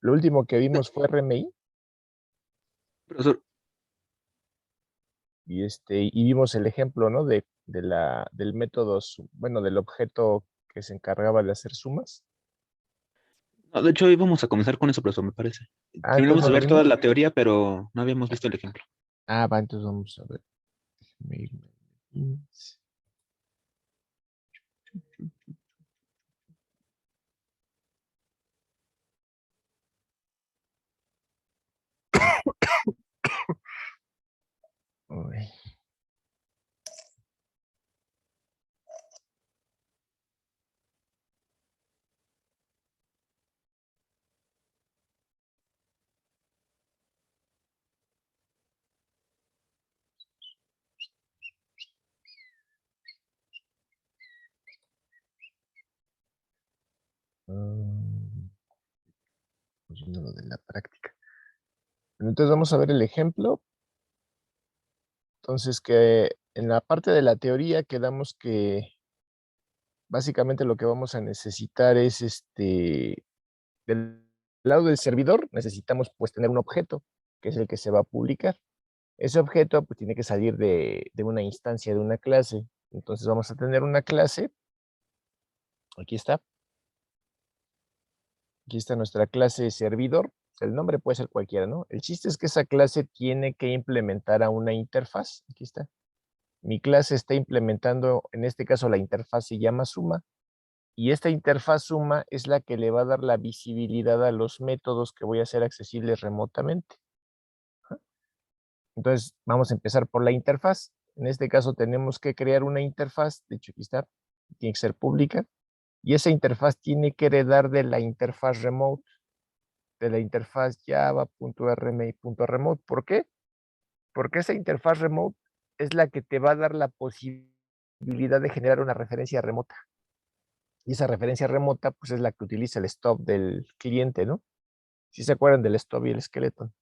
Lo último que vimos fue RMI Profesor, y vimos el ejemplo, ¿no? Del método, bueno, del objeto que se encargaba de hacer sumas. no, de hecho, hoy vamos a comenzar con eso, profesor, me parece. Ah, entonces Terminamos no de lo ver toda vimos. la teoría, pero no habíamos visto el ejemplo. Ah, va, entonces vamos a ver. Déjame irme. Uy. Pues no, lo de la práctica. Entonces vamos a ver el ejemplo. Entonces, que en la parte de la teoría quedamos que básicamente lo que vamos a necesitar es del lado del servidor necesitamos pues tener un objeto, que es el que se va a publicar. Ese objeto pues tiene que salir de una instancia de una clase. Entonces vamos a tener una clase, aquí está nuestra clase servidor. El nombre puede ser cualquiera, ¿no? El chiste es que esa clase tiene que implementar a una interfaz. Aquí está. Mi clase está implementando, en este caso la interfaz se llama suma, y esta interfaz suma es la que le va a dar la visibilidad a los métodos que voy a hacer accesibles remotamente. Entonces, vamos a empezar por la interfaz. En este caso tenemos que crear una interfaz, de hecho aquí está, tiene que ser pública, y esa interfaz tiene que heredar de la interfaz remote, de la interfaz java.rmi.remote. ¿Por qué? Porque esa interfaz remote es la que te va a dar la posibilidad de generar una referencia remota. Y esa referencia remota, pues es la que utiliza el stub del cliente, ¿no? Si se acuerdan del stub y el skeleton.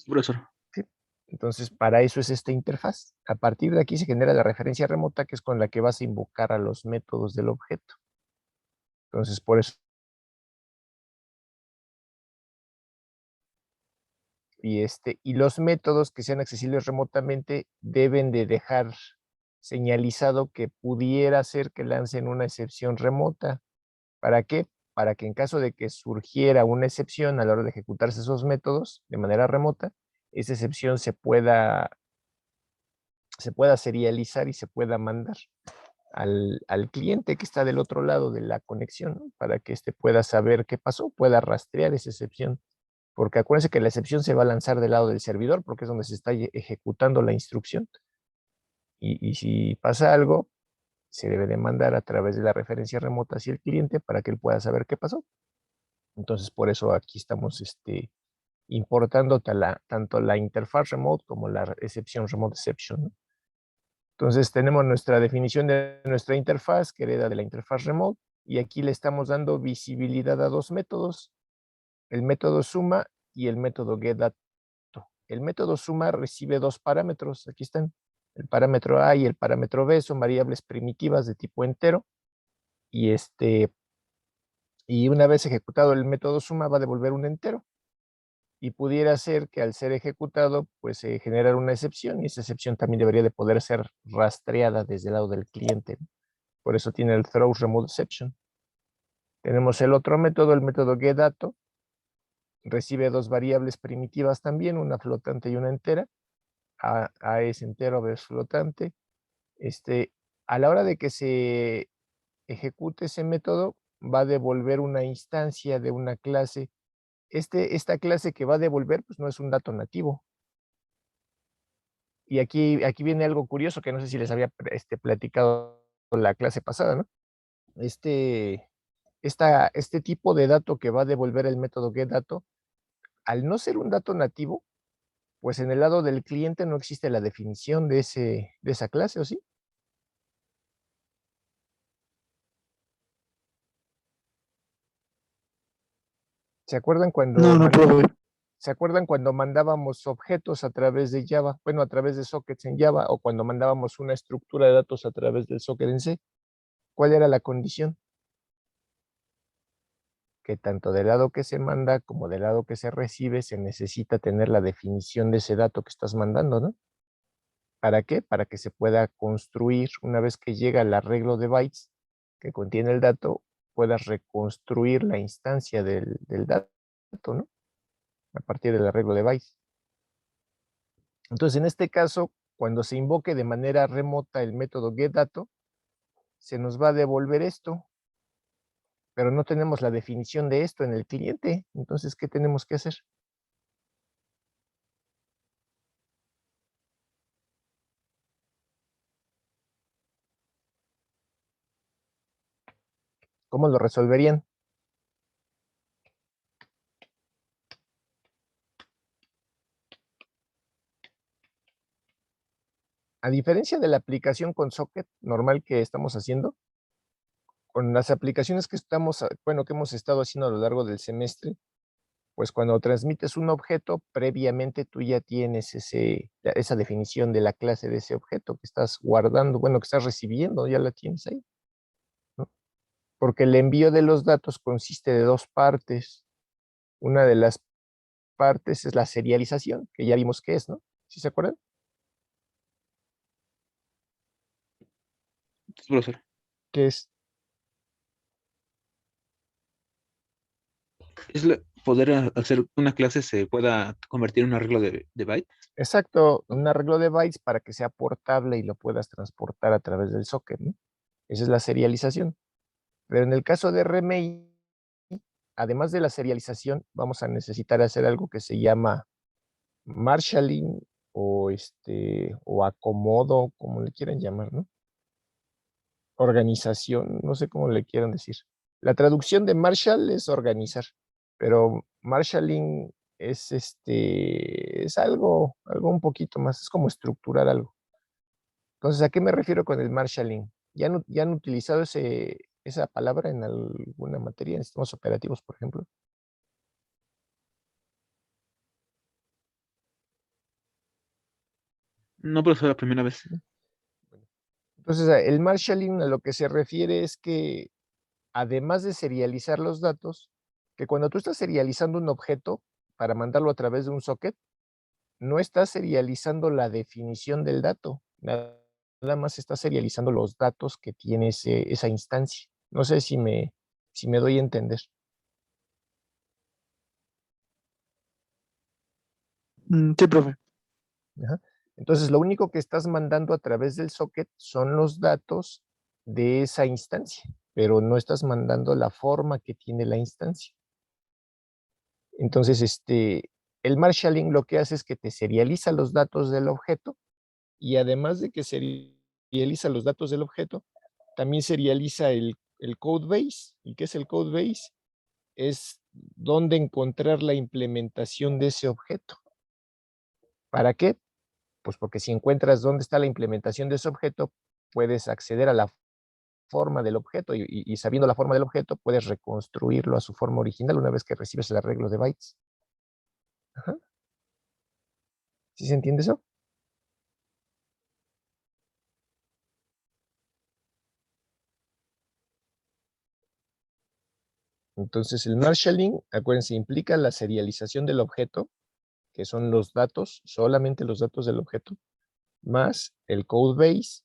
Profesor, ¿Sí? Entonces, para eso es esta interfaz. A partir de aquí se genera la referencia remota, que es con la que vas a invocar a los métodos del objeto. Entonces, por eso. Y los métodos que sean accesibles remotamente deben de dejar señalizado que pudiera ser que lancen una excepción remota. ¿Para qué? Para que en caso de que surgiera una excepción a la hora de ejecutarse esos métodos de manera remota, esa excepción se pueda serializar y se pueda mandar al cliente que está del otro lado de la conexión, ¿no? Para que éste pueda saber qué pasó, pueda rastrear esa excepción. Porque acuérdense que la excepción se va a lanzar del lado del servidor, porque es donde se está ejecutando la instrucción. Y si pasa algo, se debe de mandar a través de la referencia remota hacia el cliente para que él pueda saber qué pasó. Entonces, por eso aquí estamos importando tanto la interfaz remote como la excepción remote exception, ¿no? Entonces, tenemos nuestra definición de nuestra interfaz, que hereda de la interfaz remote, y aquí le estamos dando visibilidad a dos métodos, el método suma y el método getData. El método suma recibe dos parámetros, aquí están, el parámetro A y el parámetro B, son variables primitivas de tipo entero, y una vez ejecutado el método suma va a devolver un entero, y pudiera ser que al ser ejecutado, pues se generara una excepción, y esa excepción también debería de poder ser rastreada desde el lado del cliente, ¿no? Por eso tiene el throw remote exception. Tenemos el otro método, el método getDato, recibe dos variables primitivas también, una flotante y una entera. A es entero, B es flotante. A la hora de que se ejecute ese método, va a devolver una instancia de una clase. Esta clase que va a devolver, pues no es un dato nativo. Y aquí viene algo curioso que no sé si les había platicado la clase pasada, ¿no? Este tipo de dato que va a devolver el método getDato, al no ser un dato nativo, pues en el lado del cliente no existe la definición de esa clase, ¿o sí? ¿Se acuerdan no, cuando no, profe. ¿Se acuerdan cuando mandábamos objetos a través de Java? Bueno, a través de sockets en Java, o cuando mandábamos una estructura de datos a través del socket en C. ¿cuál era la condición? Que tanto del lado que se manda como del lado que se recibe se necesita tener la definición de ese dato que estás mandando, ¿no? ¿Para qué? Para que se pueda construir, una vez que llega el arreglo de bytes que contiene el dato, puedas reconstruir la instancia del dato, ¿no? A partir del arreglo de bytes. Entonces, en este caso, cuando se invoque de manera remota el método getDato, se nos va a devolver esto, pero no tenemos la definición de esto en el cliente. Entonces, ¿qué tenemos que hacer? ¿Cómo lo resolverían? A diferencia de la aplicación con socket normal que estamos haciendo, con las aplicaciones que que hemos estado haciendo a lo largo del semestre, pues cuando transmites un objeto, previamente tú ya tienes esa definición de la clase de ese objeto que estás guardando, bueno, que estás recibiendo, ya la tienes ahí, ¿no? Porque el envío de los datos consiste de dos partes. Una de las partes es la serialización, que ya vimos qué es, ¿no? ¿Sí se acuerdan? Sí, profesor. Que es Es poder hacer una clase se pueda convertir en un arreglo de byte. exacto, un arreglo de bytes para que sea portable y lo puedas transportar a través del socket, ¿no? Esa es la serialización. Pero en el caso de RMI, además de la serialización, vamos a necesitar hacer algo que se llama marshalling o acomodo, como le quieran llamar, ¿no? Organización, no sé cómo le quieran decir. La traducción de Marshall es organizar, pero marshalling es algo un poquito más, es como estructurar algo. Entonces, ¿a qué me refiero con el marshalling? ¿Ya han utilizado esa palabra en alguna materia, en sistemas operativos, por ejemplo? No, profesor, la primera vez. Entonces, el marshalling a lo que se refiere es que, además de serializar los datos, que cuando tú estás serializando un objeto para mandarlo a través de un socket, no estás serializando la definición del dato, nada más estás serializando los datos que tiene esa instancia. No sé si me doy a entender. Sí, profe. Ajá. Entonces, lo único que estás mandando a través del socket son los datos de esa instancia, pero no estás mandando la forma que tiene la instancia. Entonces, el marshalling lo que hace es que te serializa los datos del objeto y además de que serializa los datos del objeto, también serializa el code base. ¿Y qué es el code base? Es dónde encontrar la implementación de ese objeto. ¿Para qué? Pues porque si encuentras dónde está la implementación de ese objeto, puedes acceder a la forma del objeto y sabiendo la forma del objeto, puedes reconstruirlo a su forma original una vez que recibes el arreglo de bytes. Ajá. ¿Sí se entiende eso? Entonces, el marshalling, acuérdense, implica la serialización del objeto, que son los datos, solamente los datos del objeto, más el code base,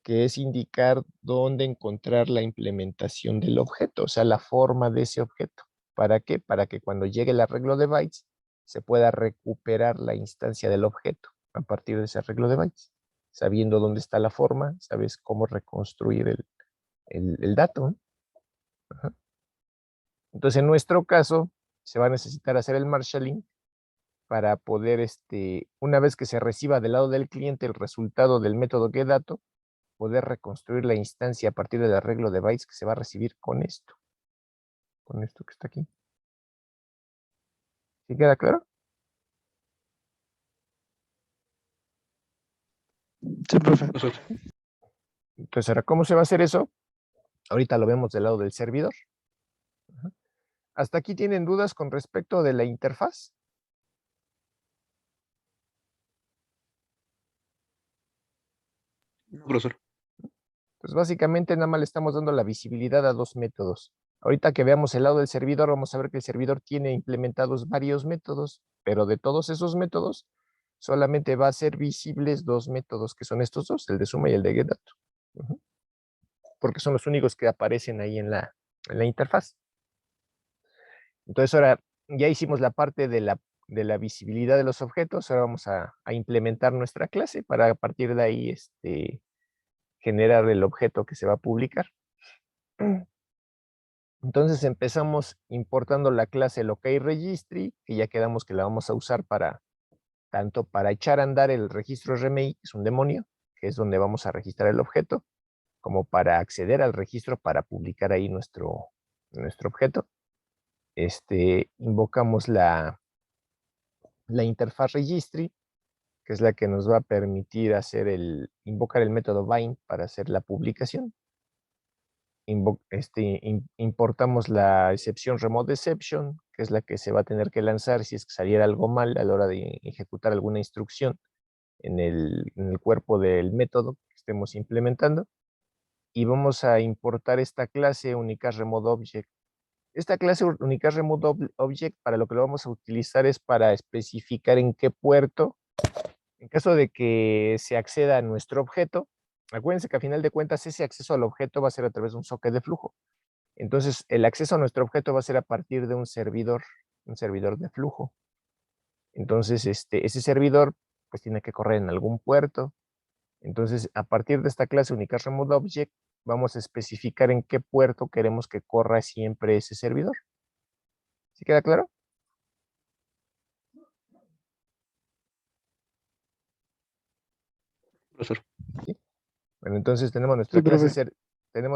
que es indicar dónde encontrar la implementación del objeto, o sea, la forma de ese objeto. ¿Para qué? Para que cuando llegue el arreglo de bytes, se pueda recuperar la instancia del objeto a partir de ese arreglo de bytes. Sabiendo dónde está la forma, sabes cómo reconstruir el dato, ¿no? Ajá. Entonces, en nuestro caso, se va a necesitar hacer el marshalling para poder, una vez que se reciba del lado del cliente el resultado del método getDato, poder reconstruir la instancia a partir del arreglo de bytes que se va a recibir con esto que está aquí. ¿Sí queda claro? Sí, profe. Profesor. Entonces, ahora, ¿cómo se va a hacer eso? Ahorita lo vemos del lado del servidor. Ajá. ¿Hasta aquí tienen dudas con respecto de la interfaz? No, profesor. Pues básicamente nada más le estamos dando la visibilidad a dos métodos. Ahorita que veamos el lado del servidor, vamos a ver que el servidor tiene implementados varios métodos, pero de todos esos métodos, solamente va a ser visibles dos métodos, que son estos dos, el de suma y el de getDato. Porque son los únicos que aparecen ahí en la interfaz. Entonces ahora ya hicimos la parte de la visibilidad de los objetos, ahora vamos a implementar nuestra clase para a partir de ahí generar el objeto que se va a publicar. Entonces empezamos importando la clase localRegistry, que ya quedamos que la vamos a usar tanto para echar a andar el registro RMI, que es un demonio, que es donde vamos a registrar el objeto, como para acceder al registro para publicar ahí nuestro objeto. Invocamos la interfaz registry, que es la que nos va a permitir invocar el método bind para hacer la publicación. Importamos la excepción remote exception, que es la que se va a tener que lanzar si es que saliera algo mal a la hora de ejecutar alguna instrucción en el cuerpo del método que estemos implementando. Y vamos a importar esta clase unicast remote object. Esta clase unicast remote object, para lo que lo vamos a utilizar es para especificar en qué puerto, en caso de que se acceda a nuestro objeto. Acuérdense que a final de cuentas ese acceso al objeto va a ser a través de un socket de flujo. Entonces, el acceso a nuestro objeto va a ser a partir de un servidor de flujo. Entonces, ese servidor pues tiene que correr en algún puerto. Entonces, a partir de esta clase unicast remote object, vamos a especificar en qué puerto queremos que corra siempre ese servidor. ¿Sí queda claro? Profesor. ¿Sí? Bueno, entonces tenemos Sí, profe.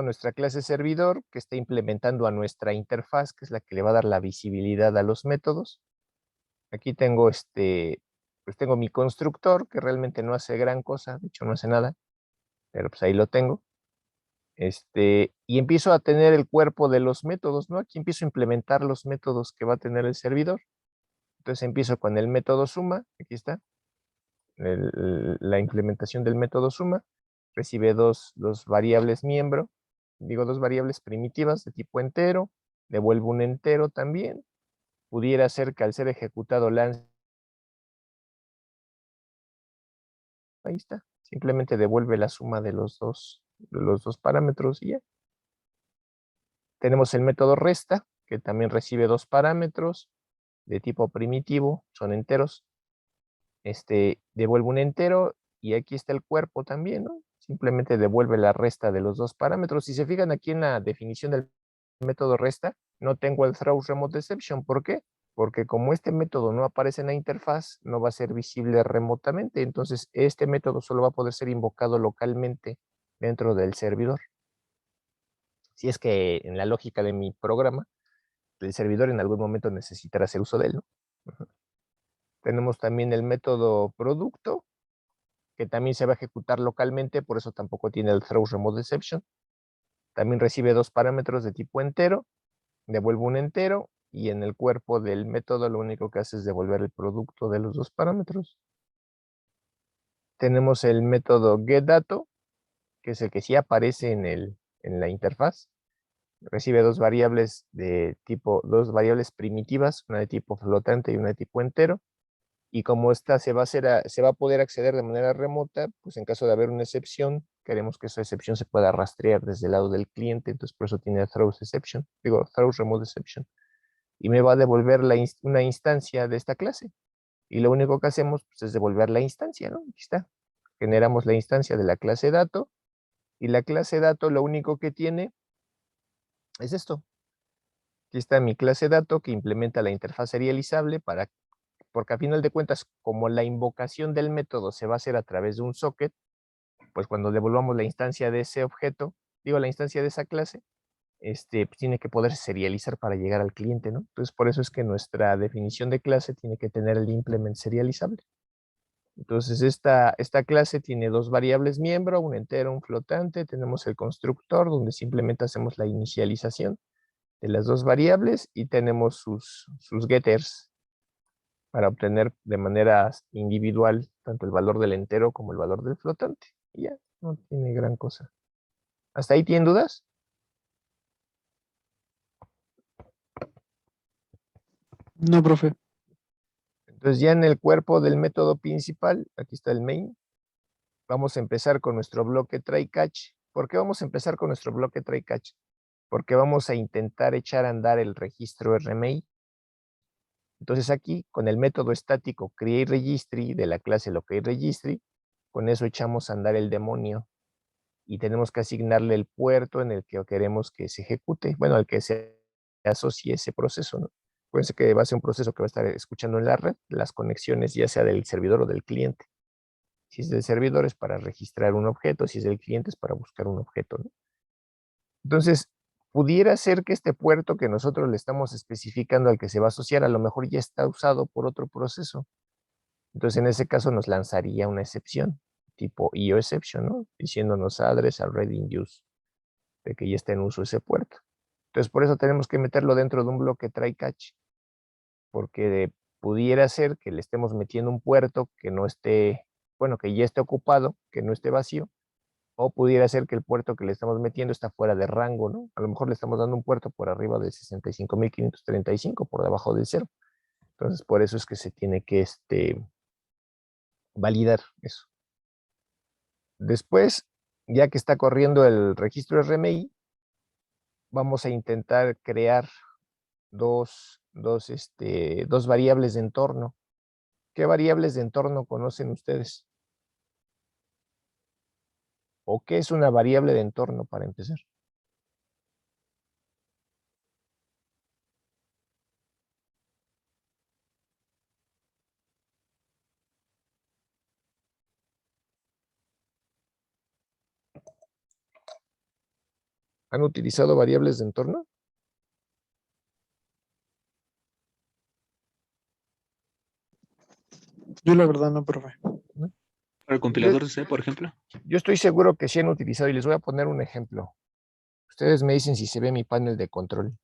nuestra clase servidor que está implementando a nuestra interfaz, que es la que le va a dar la visibilidad a los métodos. Aquí tengo pues tengo mi constructor, que realmente no hace gran cosa, de hecho no hace nada, pero pues ahí lo tengo. Y empiezo a tener el cuerpo de los métodos, ¿no? Aquí empiezo a implementar los métodos que va a tener el servidor. Entonces empiezo con el método suma, aquí está, la implementación del método suma, recibe dos variables miembro, dos variables primitivas de tipo entero, devuelvo un entero también, pudiera ser que al ser ejecutado lance, ahí está, simplemente devuelve la suma de los dos parámetros y ya. Tenemos el método resta, que también recibe dos parámetros de tipo primitivo, son enteros. Devuelve un entero y aquí está el cuerpo también, ¿no? Simplemente devuelve la resta de los dos parámetros. Si se fijan aquí en la definición del método resta, no tengo el throw remote exception. ¿Por qué? Porque como este método no aparece en la interfaz, no va a ser visible remotamente. Entonces, este método solo va a poder ser invocado localmente dentro del servidor. Si es que en la lógica de mi programa, el servidor en algún momento necesitará hacer uso de él, ¿no? Tenemos también el método producto, que también se va a ejecutar localmente, por eso tampoco tiene el throw remote exception. También recibe dos parámetros de tipo entero, devuelve un entero, y en el cuerpo del método lo único que hace es devolver el producto de los dos parámetros. Tenemos el método getDato, que es el que sí aparece en la interfaz. Recibe dos variables primitivas, una de tipo flotante y una de tipo entero. Y como esta se va a poder acceder de manera remota, pues en caso de haber una excepción, queremos que esa excepción se pueda rastrear desde el lado del cliente, entonces por eso tiene throws remote exception. Y me va a devolver una instancia de esta clase. Y lo único que hacemos pues, es devolver la instancia, ¿no? Aquí está. Generamos la instancia de la clase dato, y la clase dato lo único que tiene es esto. Aquí está mi clase dato que implementa la interfaz serializable porque a final de cuentas, como la invocación del método se va a hacer a través de un socket, pues cuando devolvamos la instancia de ese objeto, la instancia de esa clase, pues tiene que poder serializar para llegar al cliente, ¿no? Entonces, por eso es que nuestra definición de clase tiene que tener el implement serializable. Entonces, esta clase tiene dos variables miembro, un entero, un flotante. Tenemos el constructor, donde simplemente hacemos la inicialización de las dos variables, y tenemos sus getters para obtener de manera individual tanto el valor del entero como el valor del flotante. Y ya, no tiene gran cosa. ¿Hasta ahí tienen dudas? No, profe. Entonces ya en el cuerpo del método principal, aquí está el main, vamos a empezar con nuestro bloque try catch. ¿Por qué vamos a empezar con nuestro bloque try catch? Porque vamos a intentar echar a andar el registro RMI. Entonces aquí, con el método estático createRegistry de la clase locateRegistry, con eso echamos a andar el demonio y tenemos que asignarle el puerto en el que queremos que se ejecute, bueno, al que se asocie ese proceso, ¿no? Acuérdense que va a ser un proceso que va a estar escuchando en la red las conexiones, ya sea del servidor o del cliente. Si es del servidor es para registrar un objeto, si es del cliente es para buscar un objeto, ¿no? Entonces, pudiera ser que este puerto que nosotros le estamos especificando al que se va a asociar, a lo mejor ya está usado por otro proceso. Entonces, en ese caso nos lanzaría una excepción, tipo IOException, ¿no? Diciéndonos address already in use, de que ya está en uso ese puerto. Entonces, por eso tenemos que meterlo dentro de un bloque try catch, porque pudiera ser que le estemos metiendo un puerto que no esté, bueno, que ya esté ocupado, que no esté vacío, o pudiera ser que el puerto que le estamos metiendo está fuera de rango, ¿no? A lo mejor le estamos dando un puerto por arriba de 65.535, por debajo del 0. Entonces, por eso es que se tiene que validar eso. Después, ya que está corriendo el registro RMI, vamos a intentar crear dos variables de entorno. ¿Qué variables de entorno conocen ustedes? ¿O qué es una variable de entorno para empezar? ¿Han utilizado variables de entorno? Yo la verdad no, profe. ¿No? Para el Yo, compilador C, por ejemplo. yo estoy seguro que sí han utilizado y les voy a poner un ejemplo. Ustedes me dicen si se ve mi panel de control.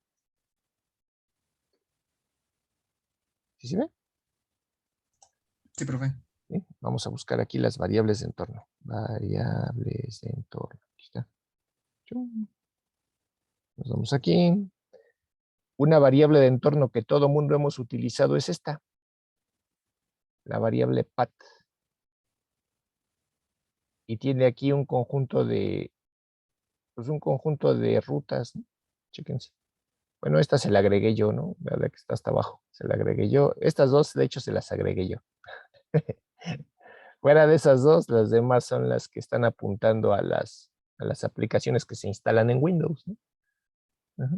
¿Sí se ve? Sí, profe. ¿Sí? Vamos a buscar aquí las variables de entorno. Variables de entorno. Aquí está. Chum. Nos vamos aquí. Una variable de entorno que todo mundo hemos utilizado es esta. La variable path. Y tiene aquí un conjunto de, pues un conjunto de rutas, ¿no? Chéquense. Bueno, esta se la agregué yo, ¿no? La que está hasta abajo. Se la agregué yo. Estas dos, de hecho, se las agregué yo. Fuera de esas dos, las demás son las que están apuntando a las aplicaciones que se instalan en Windows, ¿no? Ajá.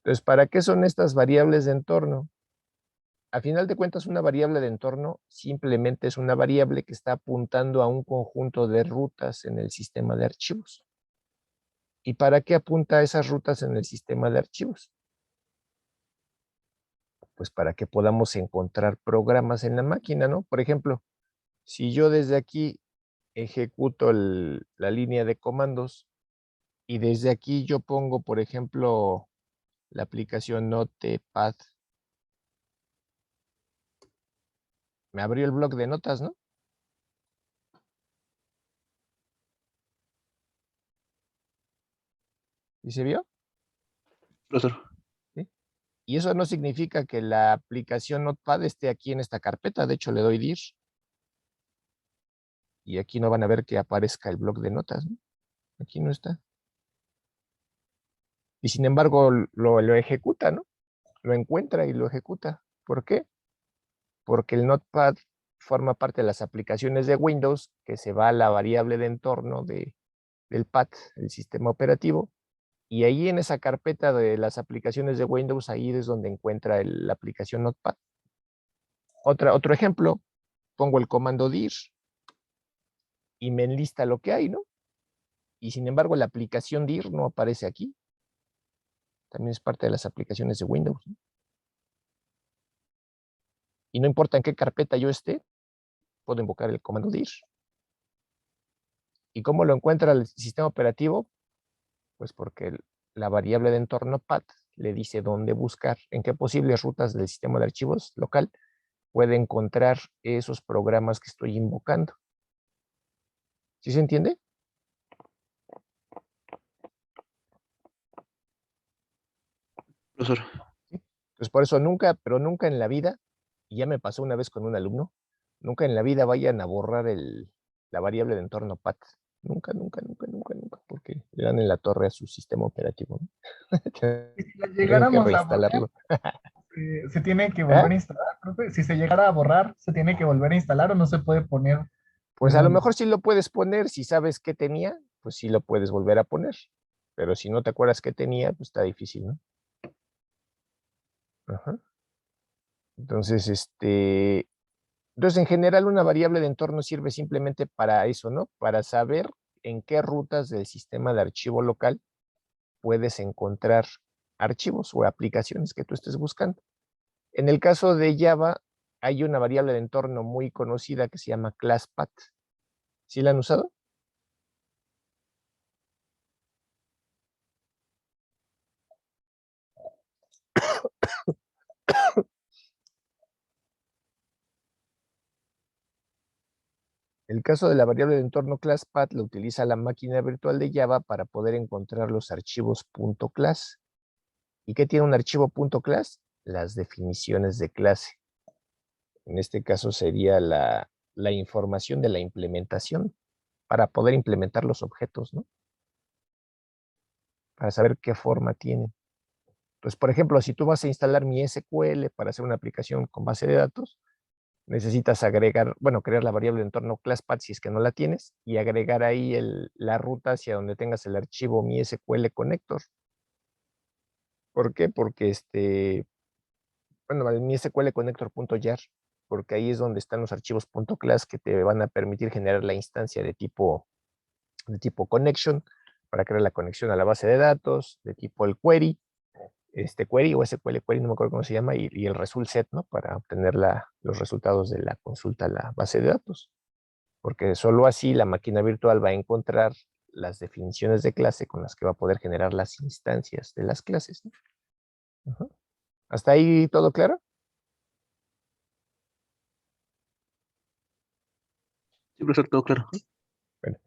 Entonces, ¿para qué son estas variables de entorno? A final de cuentas, una variable de entorno simplemente es una variable que está apuntando a un conjunto de rutas en el sistema de archivos. ¿Y para qué apunta a esas rutas en el sistema de archivos? Pues para que podamos encontrar programas en la máquina, ¿no? Por ejemplo, si yo desde aquí ejecuto la línea de comandos y desde aquí yo pongo, por ejemplo, la aplicación Notepad, me abrió el bloc de notas, ¿no? ¿Y se vio? Profesor. ¿Sí? Y eso no significa que la aplicación Notepad esté aquí en esta carpeta. De hecho, le doy dir. Y aquí no van a ver que aparezca el bloc de notas, ¿no? Aquí no está. Y sin embargo, lo ejecuta, ¿no? Lo encuentra y lo ejecuta. ¿Por qué? Porque el Notepad forma parte de las aplicaciones de Windows que se va a la variable de entorno del pad, el sistema operativo, y ahí en esa carpeta de las aplicaciones de Windows, ahí es donde encuentra la aplicación Notepad. Otro ejemplo, pongo el comando dir y me enlista lo que hay, ¿no? Y sin embargo, la aplicación dir no aparece aquí. También es parte de las aplicaciones de Windows, ¿no? Y no importa en qué carpeta yo esté, puedo invocar el comando dir. ¿Y cómo lo encuentra el sistema operativo? Pues porque la variable de entorno path le dice dónde buscar, en qué posibles rutas del sistema de archivos local puede encontrar esos programas que estoy invocando. ¿Sí se entiende? profesor. Entonces, por eso nunca, pero nunca en la vida, y ya me pasó una vez con un alumno, nunca en la vida vayan a borrar la variable de entorno path. Nunca, nunca, nunca, nunca, nunca, porque le dan en la torre a su sistema operativo, ¿no? Y si la Tienen que llegáramos a borrar, reinstalarlo. se tiene que ¿Eh? volver a instalar, profe. Si se llegara a borrar, se tiene que volver a instalar o no se puede poner de Pues a lo nuevo. mejor sí lo puedes poner, si sabes qué tenía, pues sí lo puedes volver a poner. Pero si no te acuerdas qué tenía, pues está difícil, ¿no? Ajá. Entonces, entonces, en general, una variable de entorno sirve simplemente para eso, ¿no? Para saber en qué rutas del sistema de archivo local puedes encontrar archivos o aplicaciones que tú estés buscando. En el caso de Java, hay una variable de entorno muy conocida que se llama ClassPath. ¿Sí la han usado? El caso de la variable de entorno ClassPath lo utiliza la máquina virtual de Java para poder encontrar los archivos .class. ¿Y qué tiene un archivo .class? Las definiciones de clase. En este caso sería la información de la implementación para poder implementar los objetos, ¿no? Para saber qué forma tienen. Entonces, por ejemplo, si tú vas a instalar mi SQL para hacer una aplicación con base de datos, necesitas agregar, bueno, crear la variable de entorno ClassPath si es que no la tienes, y agregar ahí la ruta hacia donde tengas el archivo mi SQL connector. ¿Por qué? Porque bueno, el mi SQL connector.jar, porque ahí es donde están los archivos .class que te van a permitir generar la instancia de tipo connection para crear la conexión a la base de datos, de tipo el query, query o SQL query, no me acuerdo cómo se llama, y el result set, ¿no? Para obtener los resultados de la consulta a la base de datos. Porque solo así la máquina virtual va a encontrar las definiciones de clase con las que va a poder generar las instancias de las clases, ¿no? Ajá. ¿Hasta ahí todo claro? Sí, profesor, todo claro. Bueno,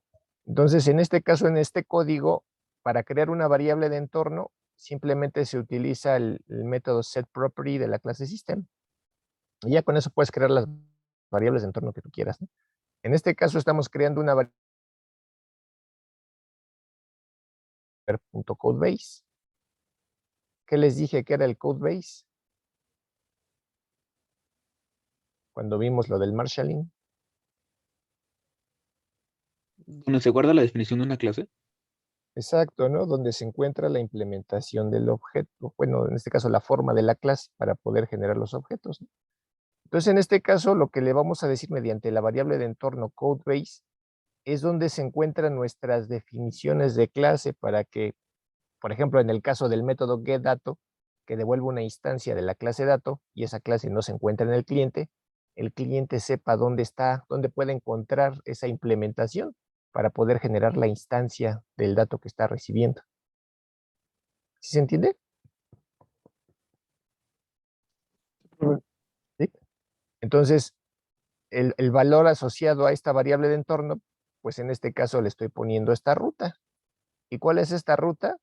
entonces, en este caso, en este código, para crear una variable de entorno, simplemente se utiliza el método setProperty de la clase system. Y ya con eso puedes crear las variables de entorno que tú quieras, ¿no? En este caso, estamos creando una variable .codebase. ¿Qué les dije que era el codebase? Cuando vimos lo del marshalling. ¿Dónde se guarda la definición de una clase? Exacto, ¿no? Donde se encuentra la implementación del objeto. Bueno, en este caso, la forma de la clase para poder generar los objetos, ¿no? Entonces, en este caso, lo que le vamos a decir mediante la variable de entorno codebase es donde se encuentran nuestras definiciones de clase para que, por ejemplo, en el caso del método getDato, que devuelve una instancia de la clase dato y esa clase no se encuentra en el cliente sepa dónde está, dónde puede encontrar esa implementación para poder generar la instancia del dato que está recibiendo. ¿Sí se entiende? Profe. ¿Sí? Entonces, el valor asociado a esta variable de entorno, pues en este caso le estoy poniendo esta ruta. ¿Y cuál es esta ruta?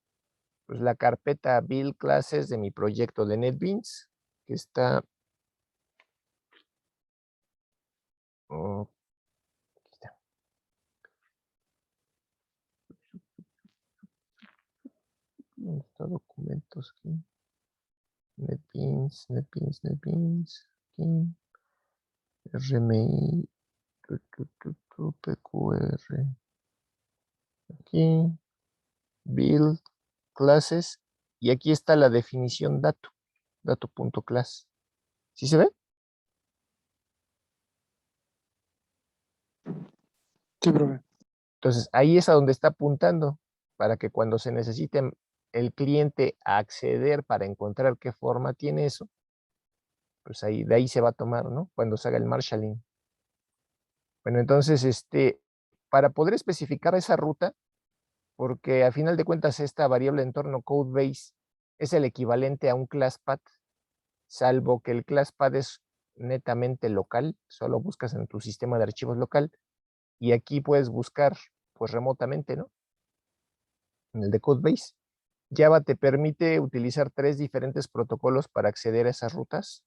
Pues la carpeta build classes de mi proyecto de NetBeans, que está, oh, aquí está. ¿Dónde está documentos? Aquí. NetBeans, aquí. RMI, PQR, aquí, build classes, y aquí está la definición dato.class. ¿Sí se ve? Sí, profe. Entonces, ahí es a donde está apuntando, para que cuando se necesite el cliente acceder para encontrar qué forma tiene eso, pues ahí, de ahí se va a tomar, ¿no? Cuando se haga el marshalling. Bueno, entonces, para poder especificar esa ruta, porque a final de cuentas esta variable entorno codebase es el equivalente a un ClassPath, salvo que el ClassPath es netamente local, solo buscas en tu sistema de archivos local, y aquí puedes buscar pues remotamente, ¿no? En el de codebase. Java te permite utilizar 3 diferentes protocolos para acceder a esas rutas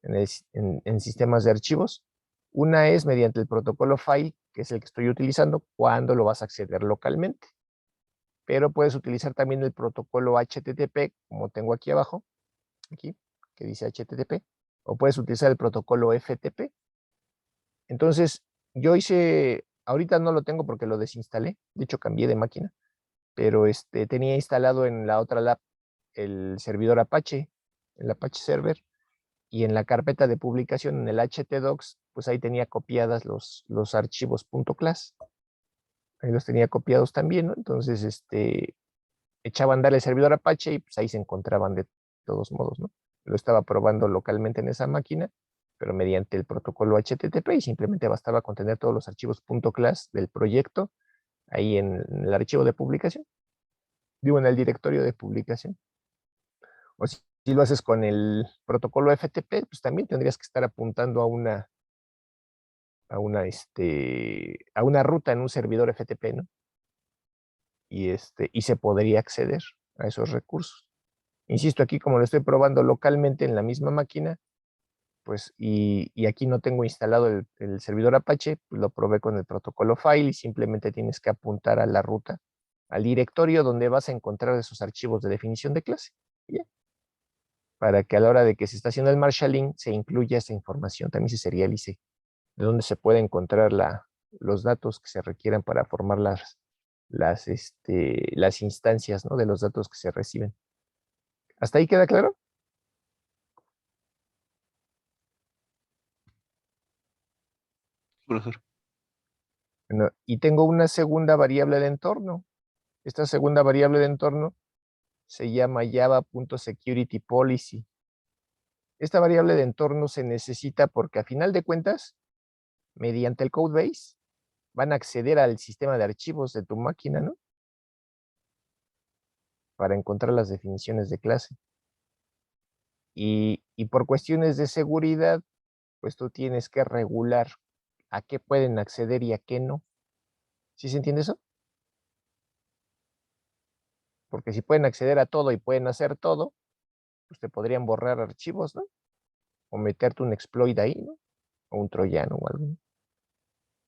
en sistemas de archivos. Una es mediante el protocolo file, que es el que estoy utilizando cuando lo vas a acceder localmente. Pero puedes utilizar también el protocolo HTTP, como tengo aquí abajo, aquí, que dice HTTP, o puedes utilizar el protocolo FTP. Entonces, yo hice, ahorita no lo tengo porque lo desinstalé, de hecho cambié de máquina, pero tenía instalado en la otra lab el servidor Apache, el Apache Server, y en la carpeta de publicación, en el htdocs, pues ahí tenía copiadas los archivos .class. Ahí los tenía copiados también, ¿no? Entonces, echaba a andar el servidor Apache y pues ahí se encontraban de todos modos, ¿no? Lo estaba probando localmente en esa máquina, pero mediante el protocolo HTTP y simplemente bastaba con tener todos los archivos .class del proyecto ahí en el archivo de publicación. Digo, en el directorio de publicación. O si lo haces con el protocolo FTP, pues también tendrías que estar apuntando a una ruta en un servidor FTP, ¿no? Y se podría acceder a esos recursos. Insisto, aquí como lo estoy probando localmente en la misma máquina, pues, y aquí no tengo instalado el servidor Apache, pues lo probé con el protocolo file y simplemente tienes que apuntar a la ruta, al directorio donde vas a encontrar esos archivos de definición de clase. ¿Ya? Para que a la hora de que se está haciendo el marshalling se incluya esa información, también se serialice, de dónde se puede encontrar los datos que se requieran para formar las instancias, ¿no? De los datos que se reciben. ¿Hasta ahí queda claro? Profesor. Bueno, y tengo una segunda variable de entorno. Esta segunda variable de entorno se llama java.securityPolicy. Esta variable de entorno se necesita porque a final de cuentas, mediante el codebase, van a acceder al sistema de archivos de tu máquina, ¿no? Para encontrar las definiciones de clase. Y por cuestiones de seguridad, pues tú tienes que regular a qué pueden acceder y a qué no. ¿Sí se entiende eso? Porque si pueden acceder a todo y pueden hacer todo, pues te podrían borrar archivos, ¿no? O meterte un exploit ahí, ¿no? O un troyano o algo.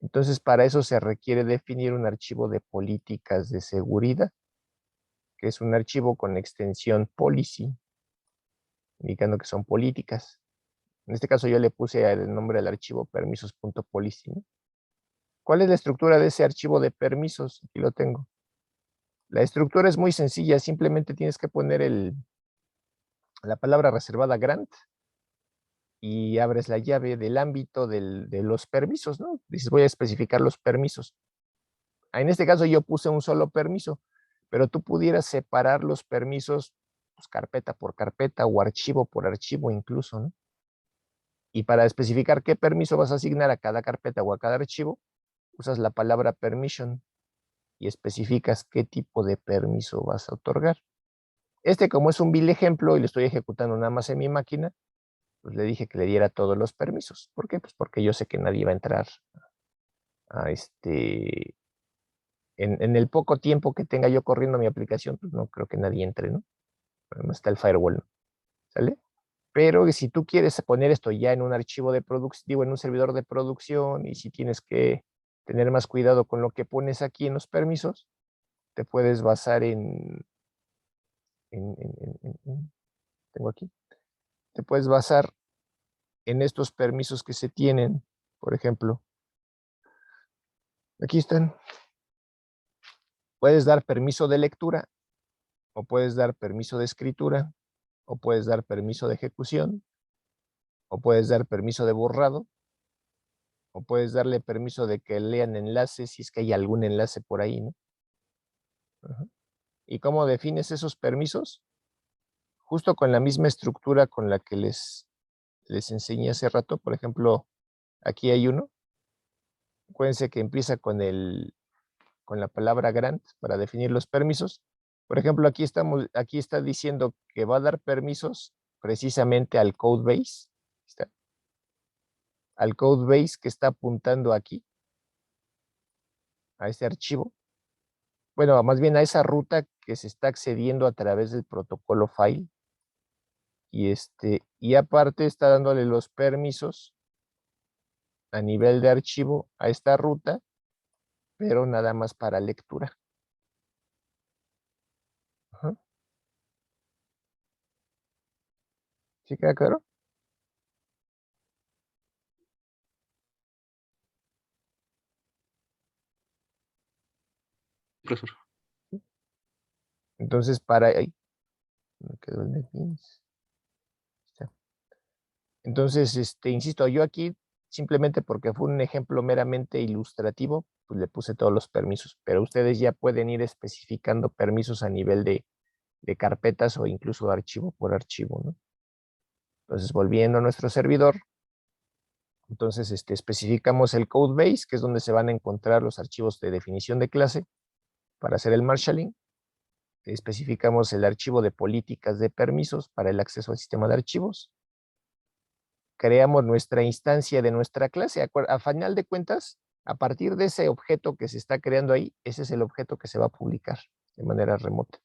Entonces, para eso se requiere definir un archivo de políticas de seguridad, que es un archivo con extensión policy, indicando que son políticas. En este caso yo le puse el nombre del archivo permisos.policy, ¿no? ¿Cuál es la estructura de ese archivo de permisos? Aquí lo tengo. La estructura es muy sencilla, simplemente tienes que poner la palabra reservada grant y abres la llave del ámbito de los permisos, ¿no? Dices, voy a especificar los permisos. En este caso yo puse un solo permiso, pero tú pudieras separar los permisos, pues, carpeta por carpeta o archivo por archivo incluso, ¿no? Y para especificar qué permiso vas a asignar a cada carpeta o a cada archivo, usas la palabra permission y especificas qué tipo de permiso vas a otorgar. Como es un vil ejemplo y lo estoy ejecutando nada más en mi máquina, pues le dije que le diera todos los permisos. ¿Por qué? Pues porque yo sé que nadie va a entrar a en el poco tiempo que tenga yo corriendo mi aplicación, pues no creo que nadie entre, ¿no? Además está el firewall, ¿no? ¿Sale? Pero si tú quieres poner esto ya en un archivo de producción, digo, en un servidor de producción, y si tienes que tener más cuidado con lo que pones aquí en los permisos, te puedes basar tengo aquí, te puedes basar en estos permisos que se tienen, por ejemplo, aquí están, puedes dar permiso de lectura, o puedes dar permiso de escritura, o puedes dar permiso de ejecución, o puedes dar permiso de borrado, o puedes darle permiso de que lean enlaces si es que hay algún enlace por ahí, ¿no? Ajá. ¿Y cómo defines esos permisos? Justo con la misma estructura con la que les enseñé hace rato. Por ejemplo, aquí hay uno. Acuérdense que empieza con la palabra grant para definir los permisos. Por ejemplo, aquí está diciendo que va a dar permisos precisamente al codebase. Al codebase que está apuntando aquí, a este archivo. bueno, más bien a esa ruta que se está accediendo a través del protocolo file. Y aparte está dándole los permisos a nivel de archivo a esta ruta, pero nada más para lectura. Ajá. ¿Sí queda claro? Profesor. Entonces, para ahí, me quedó el netbeans. Está. Entonces, insisto, yo aquí, simplemente porque fue un ejemplo meramente ilustrativo, pues le puse todos los permisos, pero ustedes ya pueden ir especificando permisos a nivel de carpetas o incluso archivo por archivo, ¿no? Entonces, volviendo a nuestro servidor, entonces especificamos el code base, que es donde se van a encontrar los archivos de definición de clase para hacer el marshalling. Especificamos el archivo de políticas de permisos para el acceso al sistema de archivos. Creamos nuestra instancia de nuestra clase. A final de cuentas, a partir de ese objeto que se está creando ahí, ese es el objeto que se va a publicar de manera remota.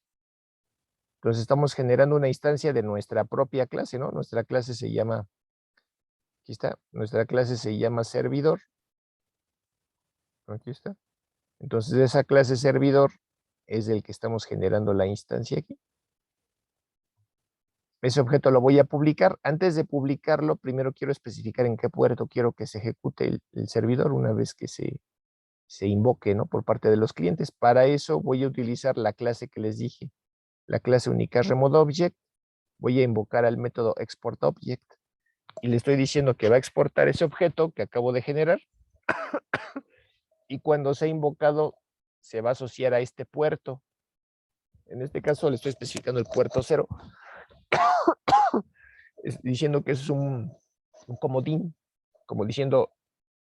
Entonces estamos generando una instancia de nuestra propia clase, ¿no? Nuestra clase se llama, aquí está, nuestra clase se llama servidor. Aquí está. Entonces esa clase servidor es del que estamos generando la instancia aquí. Ese objeto lo voy a publicar. Antes de publicarlo, primero quiero especificar en qué puerto quiero que se ejecute el servidor una vez que se invoque, ¿no? Por parte de los clientes. Para eso voy a utilizar la clase que les dije, la clase Unicast Remote Object. Voy a invocar al método export object y le estoy diciendo que va a exportar ese objeto que acabo de generar y cuando sea invocado se va a asociar a este puerto. En este caso le estoy especificando el puerto 0, diciendo que es un comodín, como diciendo,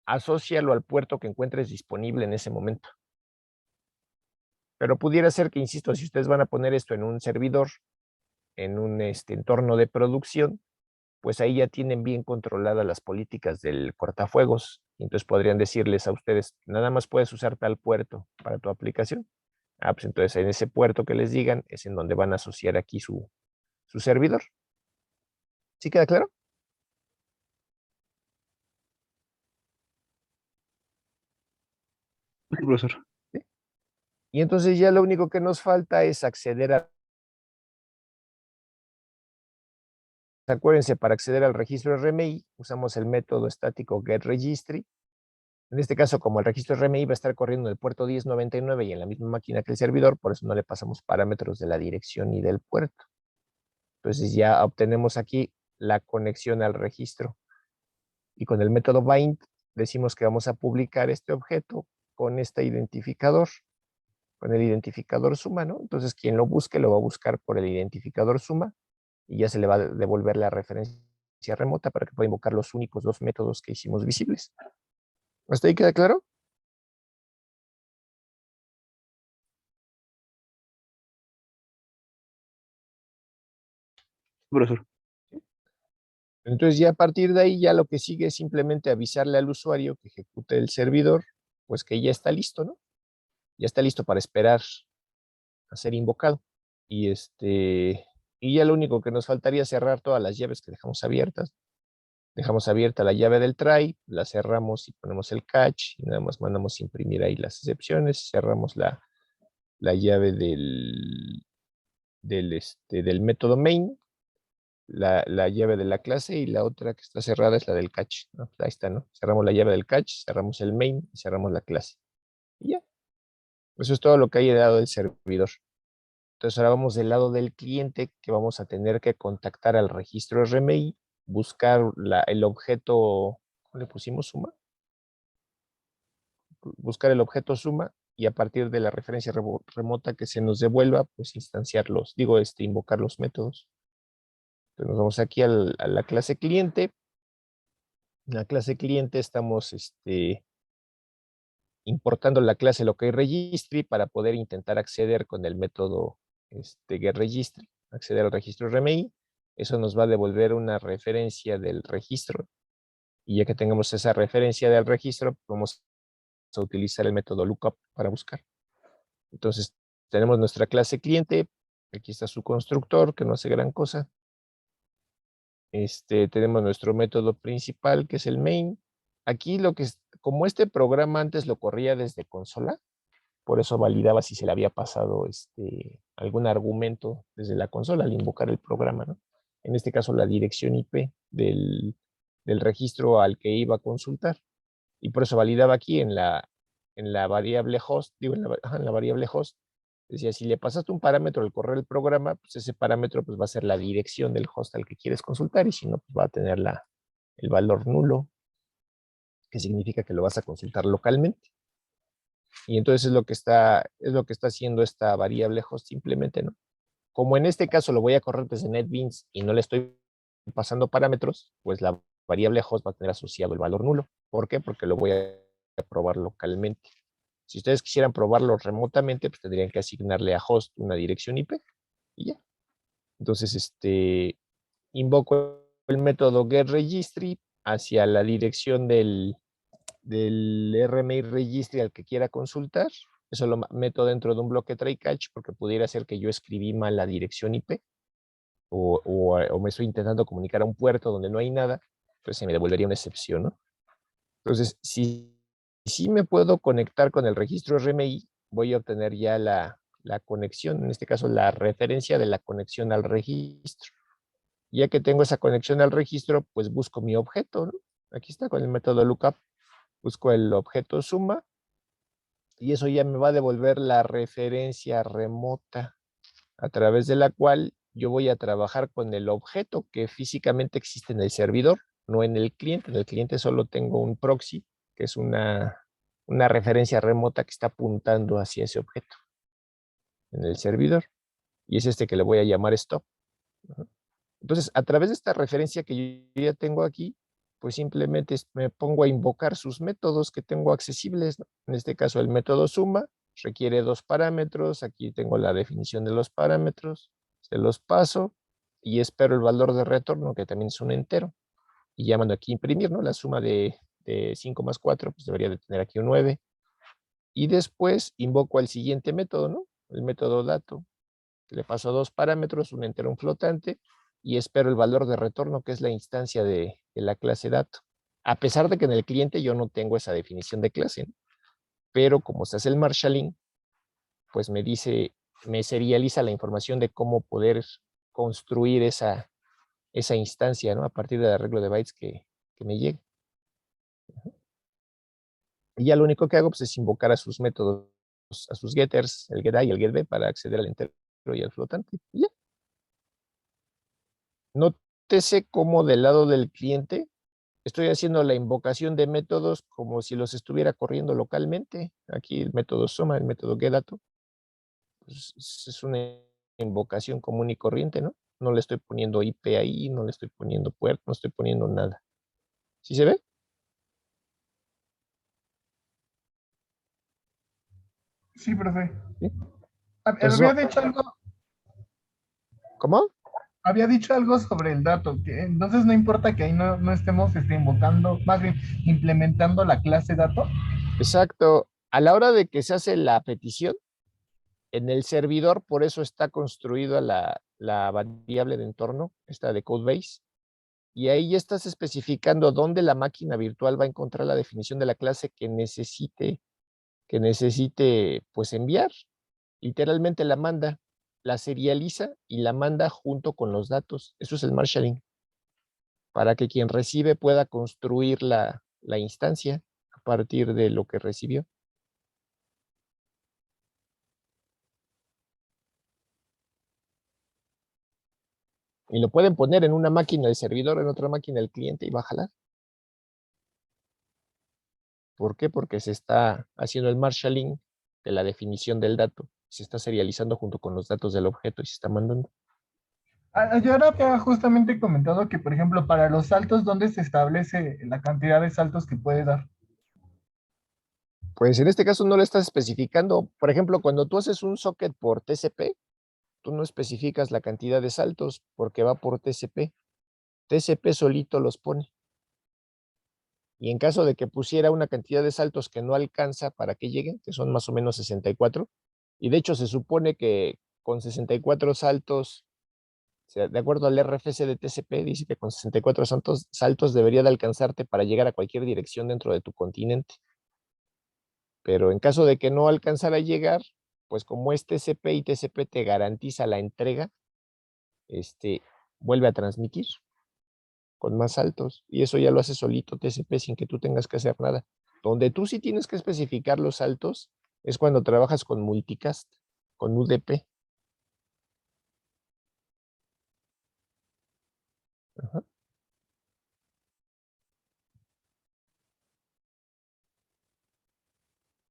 asócialo al puerto que encuentres disponible en ese momento. Pero pudiera ser que, insisto, si ustedes van a poner esto en un servidor, en un entorno de producción, pues ahí ya tienen bien controladas las políticas del cortafuegos. Entonces podrían decirles a ustedes, nada más puedes usar tal puerto para tu aplicación. Pues entonces en ese puerto que les digan es en donde van a asociar aquí su servidor. ¿Sí queda claro? Sí, profesor. ¿Sí? Y entonces ya lo único que nos falta es acceder a... Acuérdense, para acceder al registro RMI usamos el método estático getRegistry. En este caso, como el registro RMI va a estar corriendo en el puerto 1099 y en la misma máquina que el servidor, por eso no le pasamos parámetros de la dirección ni del puerto. Entonces ya obtenemos aquí la conexión al registro. Y con el método bind decimos que vamos a publicar este objeto con este identificador, con el identificador suma, ¿no? Entonces quien lo busque lo va a buscar por el identificador suma y ya se le va a devolver la referencia remota para que pueda invocar los únicos dos métodos que hicimos visibles. ¿Hasta ahí queda claro? Profesor. Entonces ya a partir de ahí ya lo que sigue es simplemente avisarle al usuario que ejecute el servidor, pues que ya está listo, ¿no? Ya está listo para esperar a ser invocado. Y ya lo único que nos faltaría es cerrar todas las llaves que dejamos abiertas. Dejamos abierta la llave del try, la cerramos y ponemos el catch y nada más mandamos imprimir ahí las excepciones, cerramos la llave del método main, la llave de la clase y la otra que está cerrada es la del catch, ¿no? Ahí está, ¿no? Cerramos la llave del catch, cerramos el main y cerramos la clase. Y ya. Eso es todo lo que hay del lado del servidor. Entonces ahora vamos del lado del cliente que vamos a tener que contactar al registro RMI, buscar el objeto, ¿cómo le pusimos suma? Buscar el objeto suma y a partir de la referencia remota que se nos devuelva, pues instanciarlos, invocar los métodos. Entonces nos vamos aquí a la clase cliente. En la clase cliente estamos importando la clase localRegistry para poder intentar acceder con el método getRegistry, acceder al registro RMI. Eso nos va a devolver una referencia del registro. Y ya que tengamos esa referencia del registro, vamos a utilizar el método lookup para buscar. Entonces, tenemos nuestra clase cliente. Aquí está su constructor, que no hace gran cosa. Tenemos nuestro método principal, que es el main. Aquí como este programa antes lo corría desde consola, por eso validaba si se le había pasado algún argumento desde la consola al invocar el programa, ¿no? En este caso, la dirección IP del registro al que iba a consultar. Y por eso validaba aquí en la variable host, digo, en la variable host, decía, si le pasaste un parámetro al correr el programa, pues ese parámetro pues, va a ser la dirección del host al que quieres consultar, y si no, pues va a tener el valor nulo, que significa que lo vas a consultar localmente. Y entonces es lo que está haciendo esta variable host simplemente, ¿no? Como en este caso lo voy a correr desde NetBeans y no le estoy pasando parámetros, pues la variable host va a tener asociado el valor nulo. ¿Por qué? Porque lo voy a probar localmente. Si ustedes quisieran probarlo remotamente, pues tendrían que asignarle a host una dirección IP y ya. Entonces, invoco el método getRegistry hacia la dirección del RMI registry al que quiera consultar. Eso lo meto dentro de un bloque try catch, porque pudiera ser que yo escribí mal la dirección IP o me estoy intentando comunicar a un puerto donde no hay nada, pues se me devolvería una excepción, ¿no? Entonces, si me puedo conectar con el registro RMI, voy a obtener ya la conexión, en este caso la referencia de la conexión al registro. Ya que tengo esa conexión al registro, pues busco mi objeto, ¿no? Aquí está con el método lookup. Busco el objeto suma y eso ya me va a devolver la referencia remota a través de la cual yo voy a trabajar con el objeto que físicamente existe en el servidor, no en el cliente. En el cliente solo tengo un proxy, que es una referencia remota que está apuntando hacia ese objeto en el servidor, y es que le voy a llamar stop. Entonces, a través de esta referencia que yo ya tengo aquí, pues simplemente me pongo a invocar sus métodos que tengo accesibles, ¿no? En este caso, el método suma requiere 2 parámetros. Aquí tengo la definición de los parámetros, se los paso y espero el valor de retorno, que también es un entero. Y ya mando aquí imprimir, ¿no? La suma de 5 más 4, pues debería de tener aquí un 9. Y después invoco al siguiente método, ¿no? El método dato, que le paso 2 parámetros, un entero, un flotante, y espero el valor de retorno, que es la instancia de la clase dato. A pesar de que en el cliente yo no tengo esa definición de clase, ¿no? Pero como se hace el marshalling, pues me serializa la información de cómo poder construir esa instancia, ¿no? A partir del arreglo de bytes que me llegue. Y ya lo único que hago pues, es invocar a sus métodos, a sus getters, el getI y el getB, para acceder al entero y al flotante. Y ya. Nótese cómo del lado del cliente estoy haciendo la invocación de métodos como si los estuviera corriendo localmente. Aquí el método suma, el método getDato, pues es una invocación común y corriente, ¿no? No le estoy poniendo IP ahí, no le estoy poniendo puerto, no estoy poniendo nada. ¿Sí se ve? Sí, profe. ¿Sí? Había Eso, dicho algo, ¿cómo? sobre el dato, que entonces no importa que ahí no estemos invocando, más bien implementando la clase dato. Exacto. A la hora de que se hace la petición, en el servidor, por eso está construida la variable de entorno, esta de codebase, y ahí ya estás especificando dónde la máquina virtual va a encontrar la definición de la clase que necesite pues enviar. Literalmente la manda, la serializa y la manda junto con los datos. Eso es el marshalling, para que quien recibe pueda construir la instancia a partir de lo que recibió. Y lo pueden poner en una máquina del servidor, en otra máquina del cliente, y va a jalar. ¿Por qué? Porque se está haciendo el marshalling de la definición del dato. Se está serializando junto con los datos del objeto y se está mandando. Yo ahora había justamente comentado que, por ejemplo, para los saltos, ¿dónde se establece la cantidad de saltos que puede dar? Pues en este caso no lo estás especificando. Por ejemplo, cuando tú haces un socket por TCP, tú no especificas la cantidad de saltos porque va por TCP. TCP solito los pone. Y en caso de que pusiera una cantidad de saltos que no alcanza para que lleguen, que son más o menos 64, Y de hecho se supone que con 64 saltos, o sea, de acuerdo al RFC de TCP, dice que con 64 saltos debería de alcanzarte para llegar a cualquier dirección dentro de tu continente. Pero en caso de que no alcanzara a llegar, pues como es TCP y TCP te garantiza la entrega, vuelve a transmitir con más saltos. Y eso ya lo hace solito TCP sin que tú tengas que hacer nada. Donde tú sí tienes que especificar los saltos es cuando trabajas con multicast, con UDP. Ajá.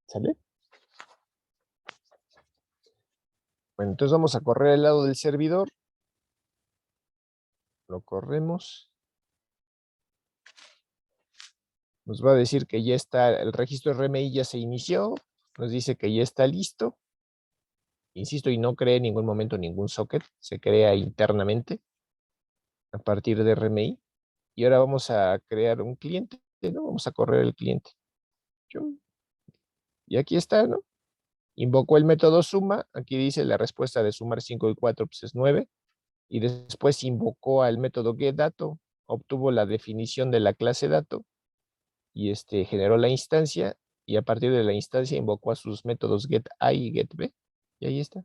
¿Sale? Bueno, entonces vamos a correr el lado del servidor. Lo corremos. Nos va a decir que ya está, el registro RMI ya se inició. Nos dice que ya está listo. Insisto, y no cree en ningún momento ningún socket. Se crea internamente a partir de RMI. Y ahora vamos a crear un cliente, ¿no? Vamos a correr el cliente. Chum. Y aquí está, ¿no? Invocó el método suma. Aquí dice la respuesta de sumar 5 y 4 pues es 9. Y después invocó al método getDato. Obtuvo la definición de la clase dato. Y generó la instancia. Y a partir de la instancia invocó a sus métodos getI y getB. Y ahí está.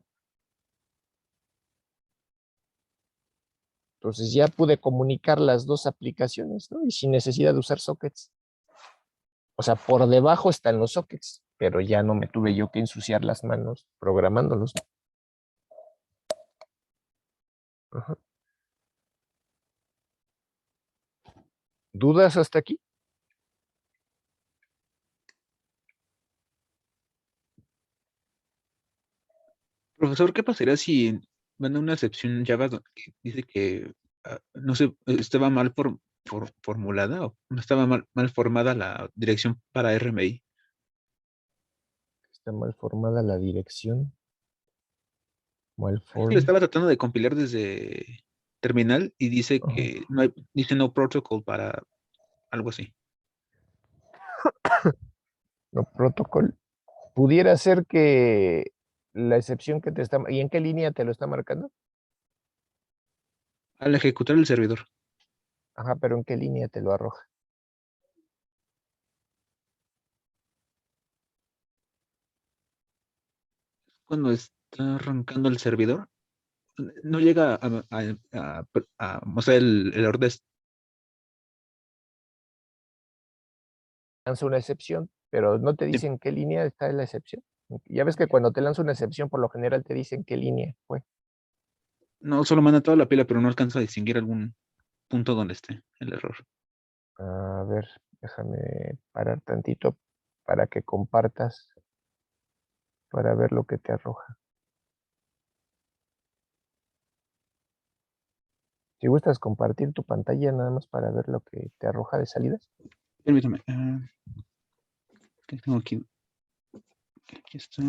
Entonces ya pude comunicar las dos aplicaciones, ¿no? Y sin necesidad de usar sockets. O sea, por debajo están los sockets, pero ya no me tuve yo que ensuciar las manos programándolos. Ajá. ¿Dudas hasta aquí? Profesor, ¿qué pasaría si manda una excepción Java que dice que, no sé, estaba mal formulada o no estaba mal formada la dirección para RMI? Está mal formada la dirección. Mal Es que lo form. estaba tratando de compilar desde terminal y dice Ajá. que dice no protocol para algo así. No protocol. Pudiera ser que la excepción que te está... ¿Y en qué línea te lo está marcando? Al ejecutar el servidor. Ajá, pero ¿en qué línea te lo arroja? Cuando está arrancando el servidor, no llega a mostrar el error de Lanza una excepción, pero no te dice en qué línea está la excepción. Ya ves que cuando te lanza una excepción, por lo general te dice en qué línea fue. no, solo manda toda la pila, pero no alcanza a distinguir algún punto donde esté el error. A ver, déjame parar tantito para que compartas, para ver lo que te arroja. Si gustas compartir tu pantalla nada más para ver lo que te arroja de salidas. Permítame. ¿Qué tengo aquí? Aquí está.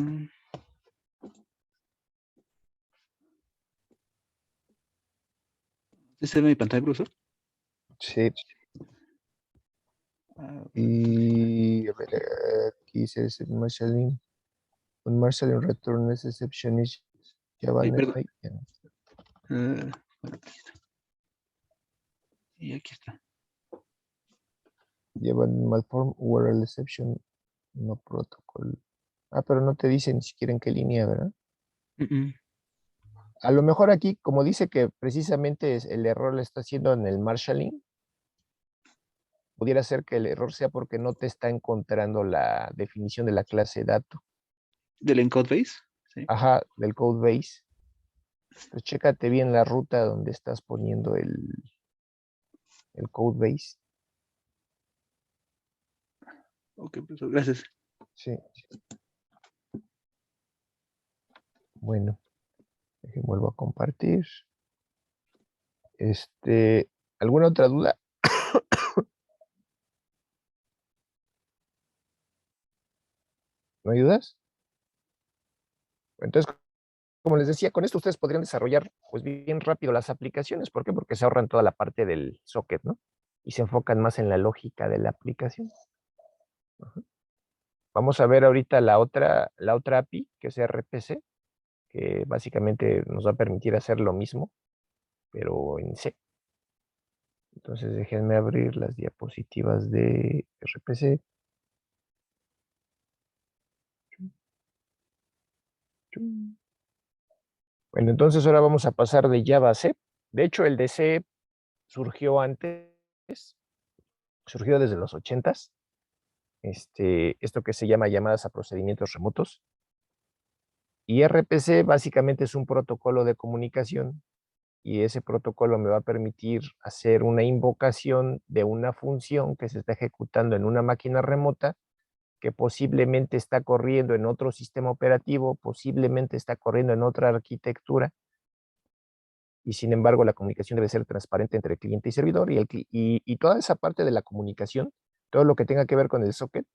¿Se ve mi pantalla, profesor? Sí. Ah, Y a ver, aquí dice marshalling. Un marshalling return as exception is Java. perdón. Ay, Bueno, aquí está. Y aquí está. Java malform URL exception, no protocol. Ah, pero no te dice ni siquiera en qué línea, ¿verdad? A lo mejor aquí, como dice que precisamente el error lo está haciendo en el marshalling, pudiera ser que el error sea porque no te está encontrando la definición de la clase dato. ¿Del encode base? Sí. Ajá, del code base. Pues chécate bien la ruta donde estás poniendo el code base. Ok, profesor, gracias. Sí. Bueno, vuelvo a compartir. ¿Alguna otra duda? ¿No hay dudas? Entonces, como les decía, con esto ustedes podrían desarrollar pues bien rápido las aplicaciones. ¿Por qué? Porque se ahorran toda la parte del socket, ¿no? Y se enfocan más en la lógica de la aplicación. Ajá. Vamos a ver ahorita la otra API, que es RPC. que básicamente nos va a permitir hacer lo mismo, pero en C. Entonces déjenme abrir las diapositivas de RPC. Bueno, entonces ahora vamos a pasar de Java a C. De hecho, el de C surgió antes, surgió desde los 80s. Esto que se llama llamadas a procedimientos remotos. Y RPC básicamente es un protocolo de comunicación y ese protocolo me va a permitir hacer una invocación de una función que se está ejecutando en una máquina remota que posiblemente está corriendo en otro sistema operativo, posiblemente está corriendo en otra arquitectura y sin embargo la comunicación debe ser transparente entre cliente y servidor y toda esa parte de la comunicación, todo lo que tenga que ver con el socket,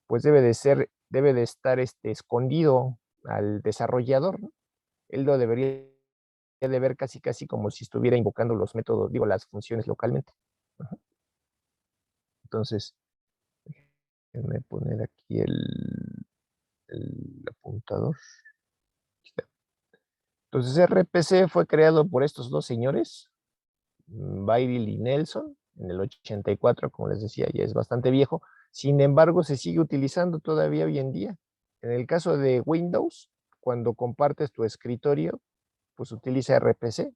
pues debe de estar escondido al desarrollador, ¿no? Él lo debería de ver casi como si estuviera invocando los métodos, digo, las funciones localmente. Ajá. Entonces, déjenme poner aquí el apuntador. Entonces, RPC fue creado por estos dos señores, Bairil y Nelson, en el 84, como les decía, ya es bastante viejo. Sin embargo, se sigue utilizando todavía hoy en día. En el caso de Windows, cuando compartes tu escritorio, pues utiliza RPC.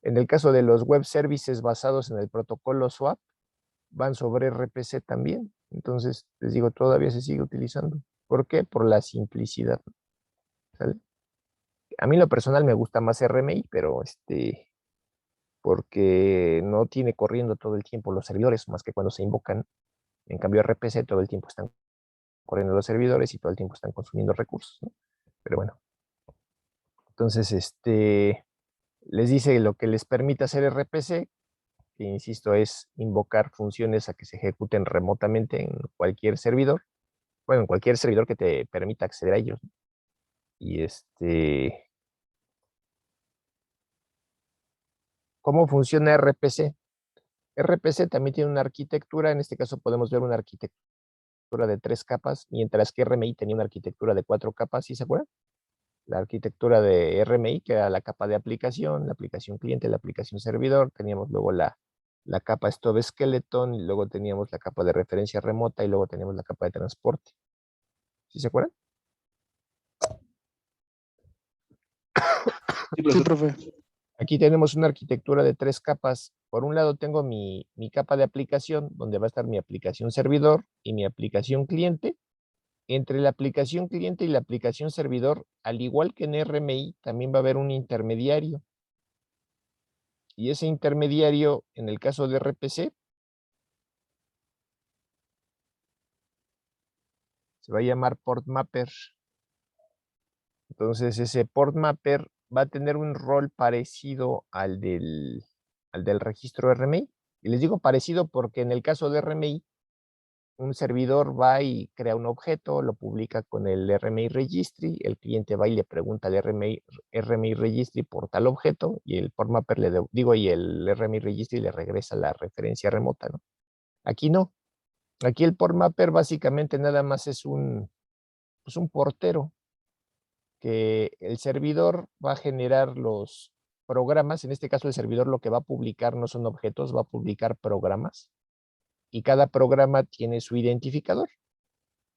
En el caso de los web services basados en el protocolo SWAP, van sobre RPC también. Entonces, les digo, todavía se sigue utilizando. ¿Por qué? Por la simplicidad. ¿Sale? A mí en lo personal me gusta más RMI, pero porque no tiene corriendo todo el tiempo los servidores, más que cuando se invocan. En cambio, RPC todo el tiempo están corriendo los servidores y todo el tiempo están consumiendo recursos, ¿no? Pero bueno. Entonces, les dice lo que les permite hacer RPC, que insisto es invocar funciones a que se ejecuten remotamente en cualquier servidor, bueno, en cualquier servidor que te permita acceder a ellos, ¿no? Y ¿cómo funciona RPC? RPC también tiene una arquitectura, en este caso podemos ver una arquitectura de 3 capas, mientras que RMI tenía una arquitectura de 4 capas, ¿sí se acuerdan? La arquitectura de RMI, que era la capa de aplicación, la aplicación cliente, la aplicación servidor, teníamos luego la capa Stub Skeleton, y luego teníamos la capa de referencia remota, y luego teníamos la capa de transporte. ¿Sí se acuerdan? Sí, Sí, profesor. profe. Aquí tenemos una arquitectura de 3 capas. Por un lado tengo mi capa de aplicación, donde va a estar mi aplicación servidor y mi aplicación cliente. Entre la aplicación cliente y la aplicación servidor, al igual que en RMI, también va a haber un intermediario. Y ese intermediario, en el caso de RPC, se va a llamar port mapper. Entonces, ese port mapper va a tener un rol parecido al del registro RMI. Y les digo parecido porque en el caso de RMI, un servidor va y crea un objeto, lo publica con el RMI Registry, el cliente va y le pregunta al RMI Registry por tal objeto, y el port mapper y el RMI Registry le regresa la referencia remota, ¿no? Aquí no. Aquí el port mapper básicamente nada más es pues un portero, que el servidor va a generar los programas. En este caso, el servidor lo que va a publicar no son objetos, va a publicar programas, y cada programa tiene su identificador.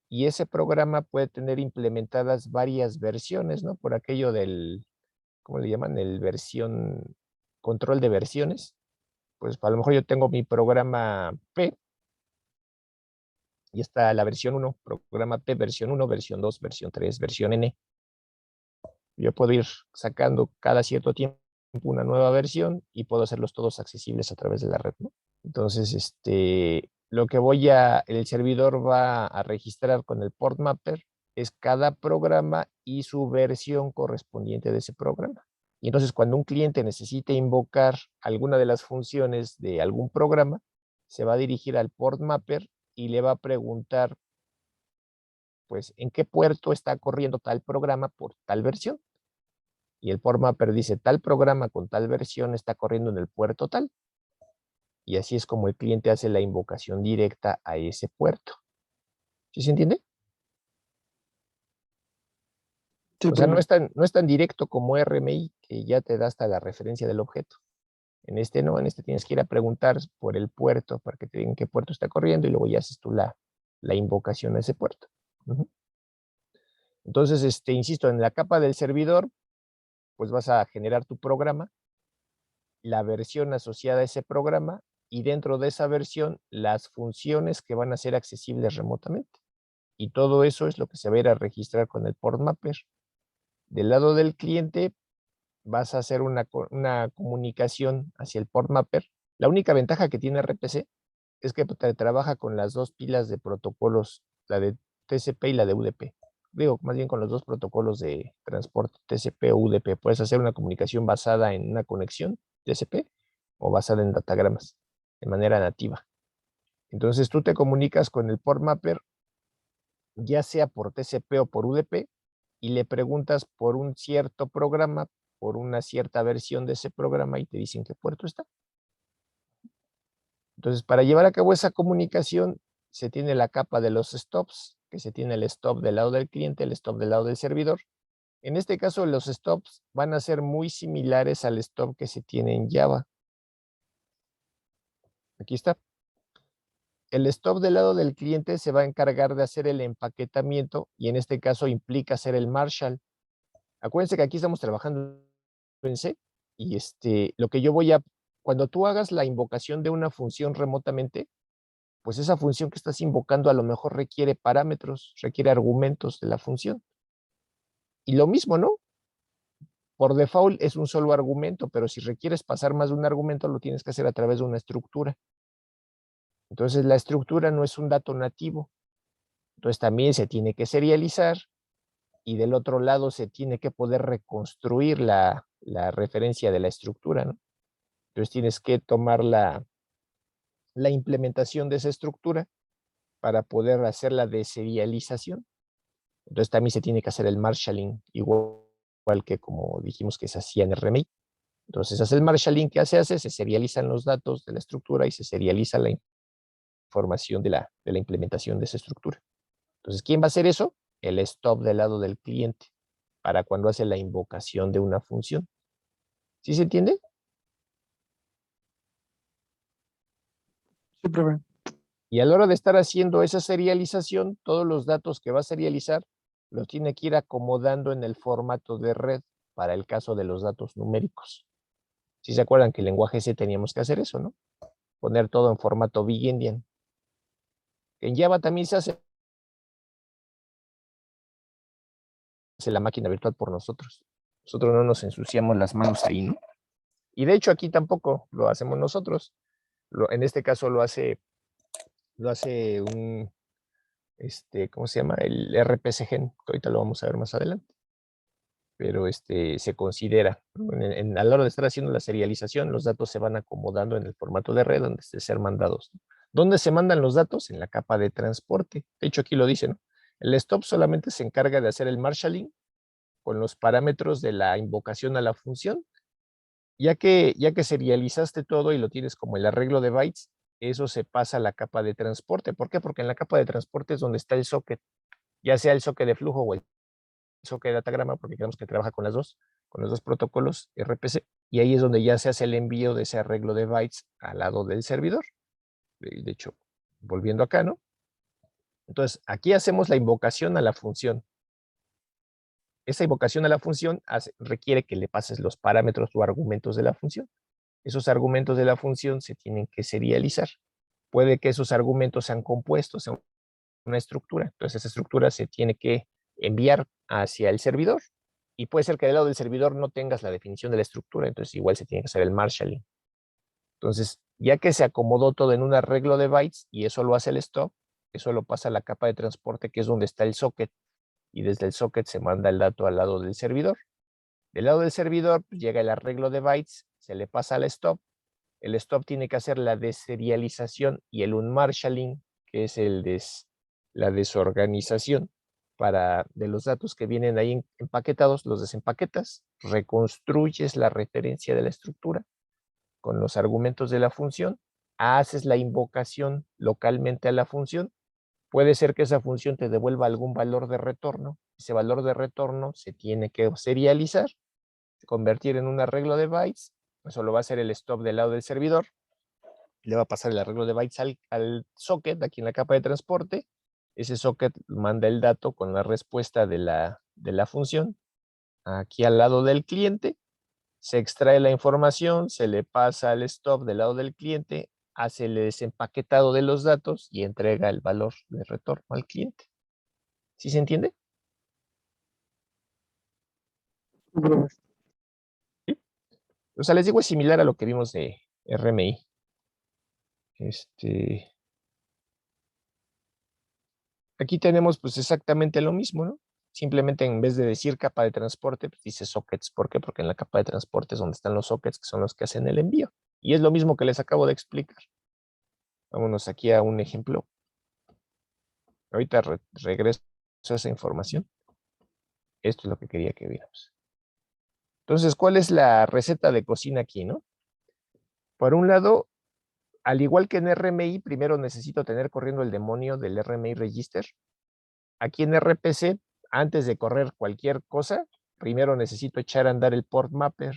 Y ese programa puede tener implementadas varias versiones, ¿no? Por aquello del, ¿cómo le llaman? El control de versiones. Pues a lo mejor yo tengo mi programa P y está la versión 1, programa P versión 1, versión 2, versión 3, versión N. Yo puedo ir sacando cada cierto tiempo una nueva versión y puedo hacerlos todos accesibles a través de la red, ¿no? Entonces, lo que el servidor va a registrar con el port mapper es cada programa y su versión correspondiente de ese programa. Y entonces, cuando un cliente necesite invocar alguna de las funciones de algún programa, se va a dirigir al port mapper y le va a preguntar, pues, en qué puerto está corriendo tal programa por tal versión. Y el port mapper dice, tal programa con tal versión está corriendo en el puerto tal. Y así es como el cliente hace la invocación directa a ese puerto. ¿Sí se entiende? Sí, O sea, no profe. no es tan directo como RMI, que ya te da hasta la referencia del objeto. En este no, en este tienes que ir a preguntar por el puerto para que te digan qué puerto está corriendo y luego ya haces tú la invocación a ese puerto. Ujú. Entonces, insisto, en la capa del servidor, pues vas a generar tu programa, la versión asociada a ese programa y dentro de esa versión las funciones que van a ser accesibles remotamente. Y todo eso es lo que se va a ir a registrar con el port mapper. Del lado del cliente vas a hacer una comunicación hacia el port mapper. La única ventaja que tiene RPC es que trabaja con las dos pilas de protocolos, la de TCP y la de UDP. Digo, más bien con los dos protocolos de transporte, TCP o UDP. Puedes hacer una comunicación basada en una conexión TCP o basada en datagramas de manera nativa. Entonces tú te comunicas con el port mapper, ya sea por TCP o por UDP, y le preguntas por un cierto programa, por una cierta versión de ese programa y te dicen qué puerto está. Entonces, para llevar a cabo esa comunicación, se tiene la capa de los stops, que se tiene el stop del lado del cliente, el stop del lado del servidor. En este caso, los stops van a ser muy similares al stop que se tiene en Java. Aquí está. El stop del lado del cliente se va a encargar de hacer el empaquetamiento y en este caso implica hacer el Marshall. Acuérdense que aquí estamos trabajando en C y lo que yo cuando tú hagas la invocación de una función remotamente, pues esa función que estás invocando a lo mejor requiere parámetros, requiere argumentos de la función. Y lo mismo, ¿no? Por default es un solo argumento, pero si requieres pasar más de un argumento, lo tienes que hacer a través de una estructura. Entonces, la estructura no es un dato nativo. Entonces, también se tiene que serializar y del otro lado se tiene que poder reconstruir la referencia de la estructura, ¿no? Entonces, tienes que tomar la implementación de esa estructura para poder hacer la deserialización. Entonces también se tiene que hacer el marshalling, igual que como dijimos que se hacía en RMI. Entonces hace el marshalling, ¿qué hace? Se serializan los datos de la estructura y se serializa la información de la implementación de esa estructura. Entonces, ¿quién va a hacer eso? El stop del lado del cliente, para cuando hace la invocación de una función. ¿Sí se entiende? Sí, profe. Y a la hora de estar haciendo esa serialización, todos los datos que va a serializar los tiene que ir acomodando en el formato de red para el caso de los datos numéricos. Si se acuerdan que el lenguaje C teníamos que hacer eso, ¿no? Poner todo en formato big endian. En Java también se hace la máquina virtual por nosotros. Nosotros no nos ensuciamos las manos ahí, ¿no? Y de hecho aquí tampoco lo hacemos nosotros. En este caso lo hace un, ¿cómo se llama? El RPCgen, que ahorita lo vamos a ver más adelante. Pero se considera, ¿no? A la hora de estar haciendo la serialización, los datos se van acomodando en el formato de red donde de ser mandados, ¿no? ¿Dónde se mandan los datos? En la capa de transporte. De hecho, aquí lo dice, ¿no? El stop solamente se encarga de hacer el marshalling con los parámetros de la invocación a la función. Ya que serializaste todo y lo tienes como el arreglo de bytes, eso se pasa a la capa de transporte. ¿Por qué? Porque en la capa de transporte es donde está el socket, ya sea el socket de flujo o el socket de datagrama, porque queremos que trabaja con con los dos protocolos RPC, y ahí es donde ya se hace el envío de ese arreglo de bytes al lado del servidor. De hecho, volviendo acá, ¿no? Entonces, aquí hacemos la invocación a la función. Esa invocación a la función requiere que le pases los parámetros o argumentos de la función. Esos argumentos de la función se tienen que serializar. Puede que esos argumentos sean compuestos en una estructura. Entonces, esa estructura se tiene que enviar hacia el servidor. Y puede ser que del lado del servidor no tengas la definición de la estructura, entonces igual se tiene que hacer el marshalling. Entonces, ya que se acomodó todo en un arreglo de bytes y eso lo hace el stop, eso lo pasa a la capa de transporte, que es donde está el socket, y desde el socket se manda el dato al lado del servidor. Del lado del servidor pues, llega el arreglo de bytes, se le pasa al stop. El stop tiene que hacer la deserialización y el unmarshalling, que es la desorganización de los datos que vienen ahí empaquetados, los desempaquetas, reconstruyes la referencia de la estructura con los argumentos de la función, haces la invocación localmente a la función. Puede ser que esa función te devuelva algún valor de retorno ese valor de retorno se tiene que serializar, convertir en un arreglo de bytes. Eso lo va a hacer el stop del lado del servidor. Le va a pasar el arreglo de bytes al socket aquí en la capa de transporte. Ese socket manda el dato con la respuesta de la función aquí al lado del cliente. Se extrae la información, se le pasa al stop del lado del cliente, hace el desempaquetado de los datos y entrega el valor de retorno al cliente. ¿Sí se entiende? Sí, profe. O sea, les digo, es similar a lo que vimos de RMI. Aquí tenemos pues exactamente lo mismo, ¿no? Simplemente en vez de decir capa de transporte, pues dice sockets. ¿Por qué? Porque en la capa de transporte es donde están los sockets, que son los que hacen el envío. Y es lo mismo que les acabo de explicar. Vámonos aquí a un ejemplo. Ahorita regreso a esa información. Esto es lo que quería que viéramos. Entonces, ¿cuál es la receta de cocina aquí, no? Por un lado, al igual que en RMI, primero necesito tener corriendo el demonio del RMI register. Aquí en RPC, antes de correr cualquier cosa, primero necesito echar a andar el port mapper,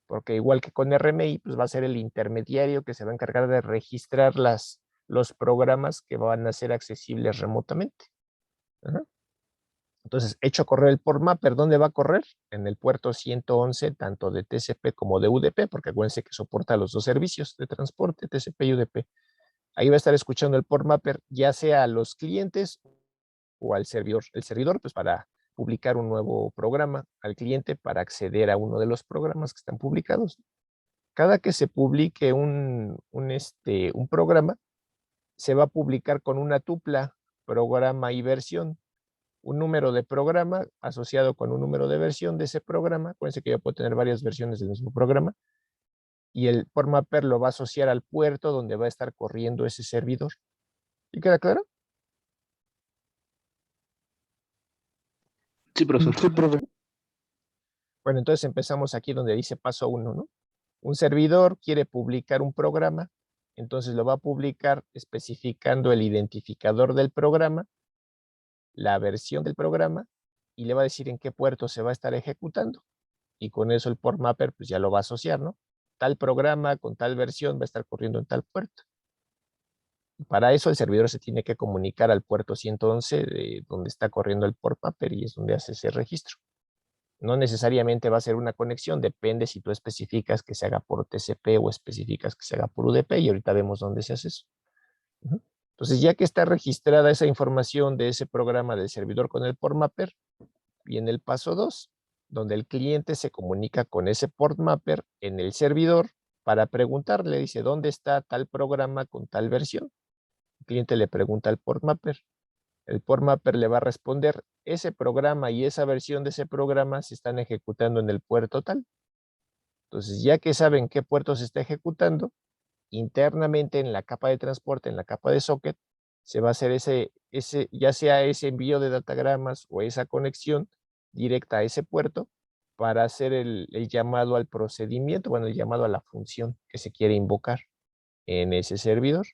porque igual que con RMI, pues va a ser el intermediario que se va a encargar de registrar los programas que van a ser accesibles remotamente. Ajá. Entonces, echo a correr el port mapper. ¿Dónde va a correr? En el puerto 111, tanto de TCP como de UDP, porque acuérdense que soporta los dos servicios de transporte, TCP y UDP. Ahí va a estar escuchando el port mapper, ya sea a los clientes o al servidor. El servidor, pues para publicar un nuevo programa, al cliente para acceder a uno de los programas que están publicados. Cada que se publique un programa, se va a publicar con una tupla, programa y versión. Un número de programa asociado con un número de versión de ese programa. Acuérdense que yo puedo tener varias versiones del mismo programa. Y el port mapper lo va a asociar al puerto donde va a estar corriendo ese servidor. ¿Y queda claro? Sí, profesor. Sí, profe. Bueno, entonces empezamos aquí donde dice paso 1, ¿no? Un servidor quiere publicar un programa, entonces lo va a publicar especificando el identificador del programa, la versión del programa, y le va a decir en qué puerto se va a estar ejecutando. Y con eso el port mapper pues ya lo va a asociar, ¿no? Tal programa con tal versión va a estar corriendo en tal puerto. Y para eso el servidor se tiene que comunicar al puerto 111 de donde está corriendo el port mapper y es donde hace ese registro. No necesariamente va a ser una conexión, depende si tú especificas que se haga por TCP o especificas que se haga por UDP y ahorita vemos dónde se hace eso. Entonces, ya que está registrada esa información de ese programa del servidor con el port mapper, viene el paso 2, donde el cliente se comunica con ese port mapper en el servidor para preguntarle, dice, ¿dónde está tal programa con tal versión? El cliente le pregunta al port mapper. El port mapper le va a responder, ese programa y esa versión de ese programa se están ejecutando en el puerto tal. Entonces, ya que saben qué puerto se está ejecutando, internamente en la capa de transporte, en la capa de socket, se va a hacer ya sea ese envío de datagramas o esa conexión directa a ese puerto para hacer el llamado al procedimiento, bueno, el llamado a la función que se quiere invocar en ese servidor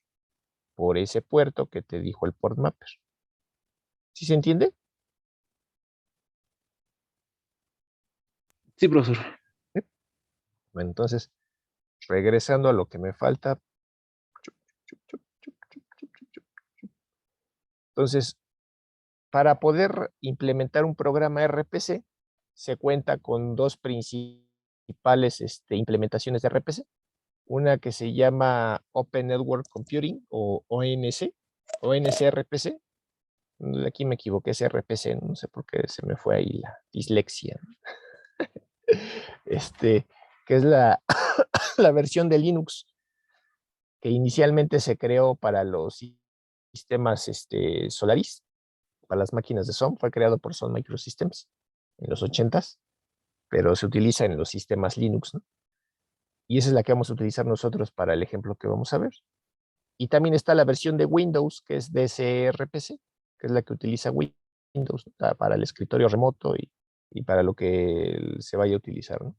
por ese puerto que te dijo el port mapper. ¿Sí se entiende? Sí, profesor. Bueno, entonces, regresando a lo que me falta. Entonces, para poder implementar un programa RPC, se cuenta con dos principales implementaciones de RPC. Una que se llama Open Network Computing o ONC, ONC-RPC. Aquí me equivoqué, es RPC, no sé por qué se me fue ahí la dislexia. Que es la versión de Linux que inicialmente se creó para los sistemas Solaris, para las máquinas de Sun, fue creado por Sun Microsystems en los 80s, pero se utiliza en los sistemas Linux, ¿no? Y esa es la que vamos a utilizar nosotros para el ejemplo que vamos a ver. Y también está la versión de Windows, que es DSRPC, que es la que utiliza Windows para el escritorio remoto y para lo que se vaya a utilizar, ¿no?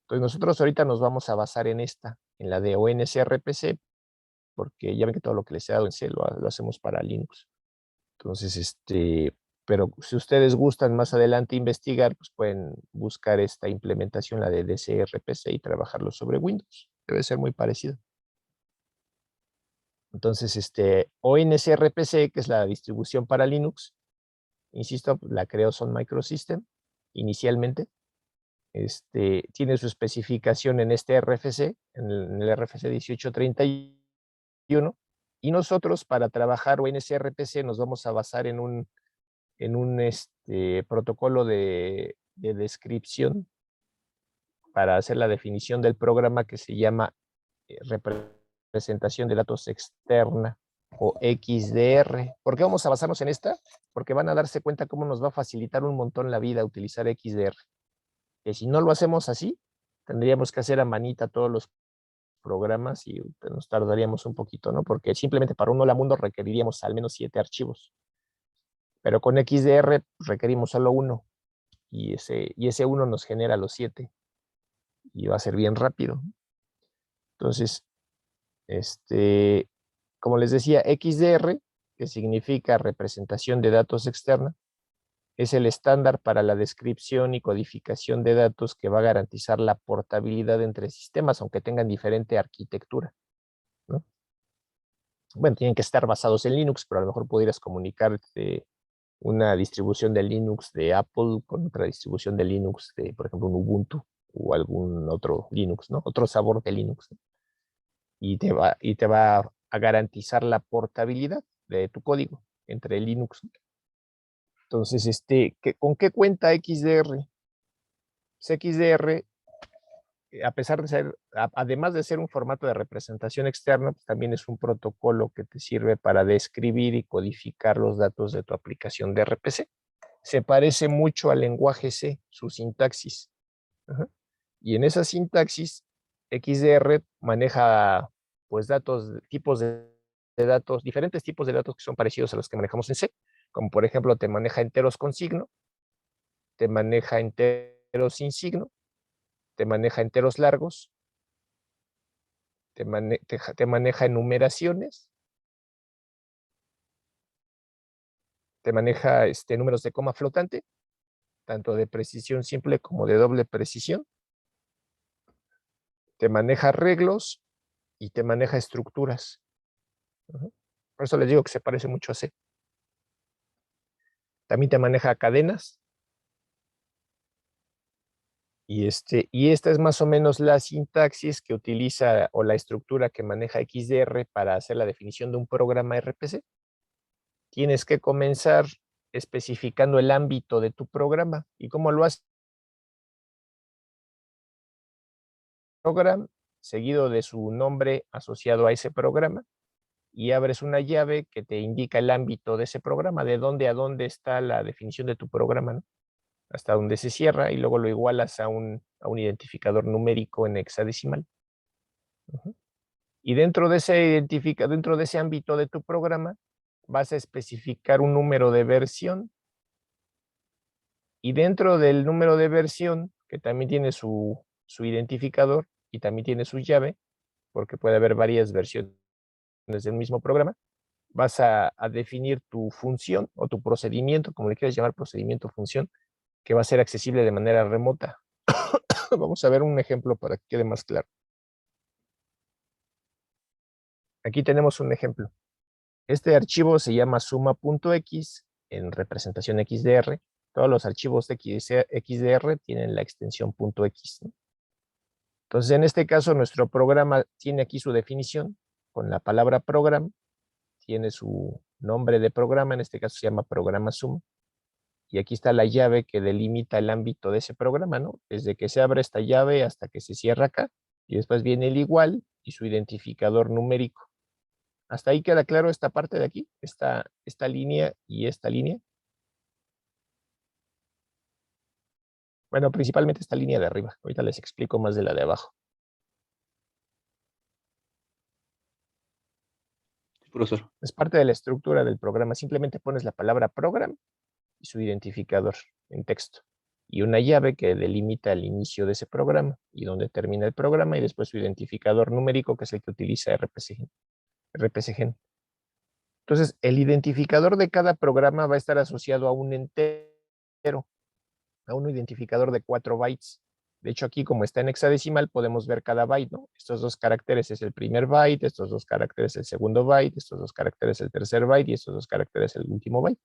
Entonces nosotros ahorita nos vamos a basar en esta, en la de ONCRPC, porque ya ven que todo lo que les he dado en C lo hacemos para Linux. Entonces, Pero si ustedes gustan más adelante investigar, pues pueden buscar esta implementación, la de DCRPC, y trabajarlo sobre Windows. Debe ser muy parecido. Entonces, ONSRPC, que es la distribución para Linux, insisto, la creó Sun Microsystem inicialmente. Tiene su especificación en este RFC, en el RFC 1831, y nosotros para trabajar ONSRPC nos vamos a basar en un protocolo de descripción para hacer la definición del programa que se llama representación de datos externa o XDR. ¿Por qué vamos a basarnos en esta? Porque van a darse cuenta cómo nos va a facilitar un montón la vida utilizar XDR. Que si no lo hacemos así, tendríamos que hacer a manita todos los programas y nos tardaríamos un poquito, ¿no? Porque simplemente para un hola mundo requeriríamos al menos 7 archivos. Pero con XDR requerimos solo uno y ese uno nos genera los 7 y va a ser bien rápido. Entonces, como les decía, XDR, que significa representación de datos externa, es el estándar para la descripción y codificación de datos que va a garantizar la portabilidad entre sistemas, aunque tengan diferente arquitectura, ¿no? Bueno, tienen que estar basados en Linux, pero a lo mejor pudieras comunicarte una distribución de Linux de Apple con otra distribución de Linux de, por ejemplo, un Ubuntu o algún otro Linux, ¿no? Otro sabor de Linux, ¿no? Y te va a garantizar la portabilidad de tu código entre Linux. Entonces, ¿con qué cuenta XDR? Pues XDR, a pesar de ser, además de ser un formato de representación externa, pues también es un protocolo que te sirve para describir y codificar los datos de tu aplicación de RPC. Se parece mucho al lenguaje C, su sintaxis. Ajá. Y en esa sintaxis, XDR maneja pues tipos de datos, diferentes tipos de datos que son parecidos a los que manejamos en C, como por ejemplo te maneja enteros con signo, te maneja enteros sin signo, te maneja enteros largos, te maneja enumeraciones, te maneja números de coma flotante, tanto de precisión simple como de doble precisión, te maneja arreglos y te maneja estructuras. Por eso les digo que se parece mucho a C. También te maneja cadenas. Y esta es más o menos la sintaxis que utiliza o la estructura que maneja XDR para hacer la definición de un programa RPC. Tienes que comenzar especificando el ámbito de tu programa. ¿Y cómo lo haces? Programa, seguido de su nombre asociado a ese programa, y abres una llave que te indica el ámbito de ese programa, de dónde a dónde está la definición de tu programa, ¿no? Hasta donde se cierra, y luego lo igualas a un identificador numérico en hexadecimal. Y dentro de ese ámbito de tu programa, vas a especificar un número de versión. Y dentro del número de versión, que también tiene su identificador y también tiene su llave, porque puede haber varias versiones del mismo programa, vas a definir tu función o tu procedimiento, como le quieras llamar, procedimiento o función, que va a ser accesible de manera remota. Vamos a ver un ejemplo para que quede más claro. Aquí tenemos un ejemplo. Este archivo se llama suma.x en representación XDR. Todos los archivos de XDR tienen la extensión .x, ¿no? Entonces, en este caso, nuestro programa tiene aquí su definición con la palabra program, tiene su nombre de programa, en este caso se llama programa suma, y aquí está la llave que delimita el ámbito de ese programa, ¿no? Desde que se abre esta llave hasta que se cierra acá, y después viene el igual y su identificador numérico. ¿Hasta ahí queda claro esta parte de aquí? Esta línea y esta línea. Bueno, principalmente esta línea de arriba. Ahorita les explico más de la de abajo. Profesor. Es parte de la estructura del programa. Simplemente pones la palabra program y su identificador en texto. Y una llave que delimita el inicio de ese programa y donde termina el programa, y después su identificador numérico, que es el que utiliza RPCgen. Entonces, el identificador de cada programa va a estar asociado a un entero, a un identificador de 4 bytes. De hecho, aquí como está en hexadecimal, podemos ver cada byte, ¿no? Estos 2 caracteres es el primer byte, estos 2 caracteres el segundo byte, estos 2 caracteres el tercer byte y estos 2 caracteres el último byte.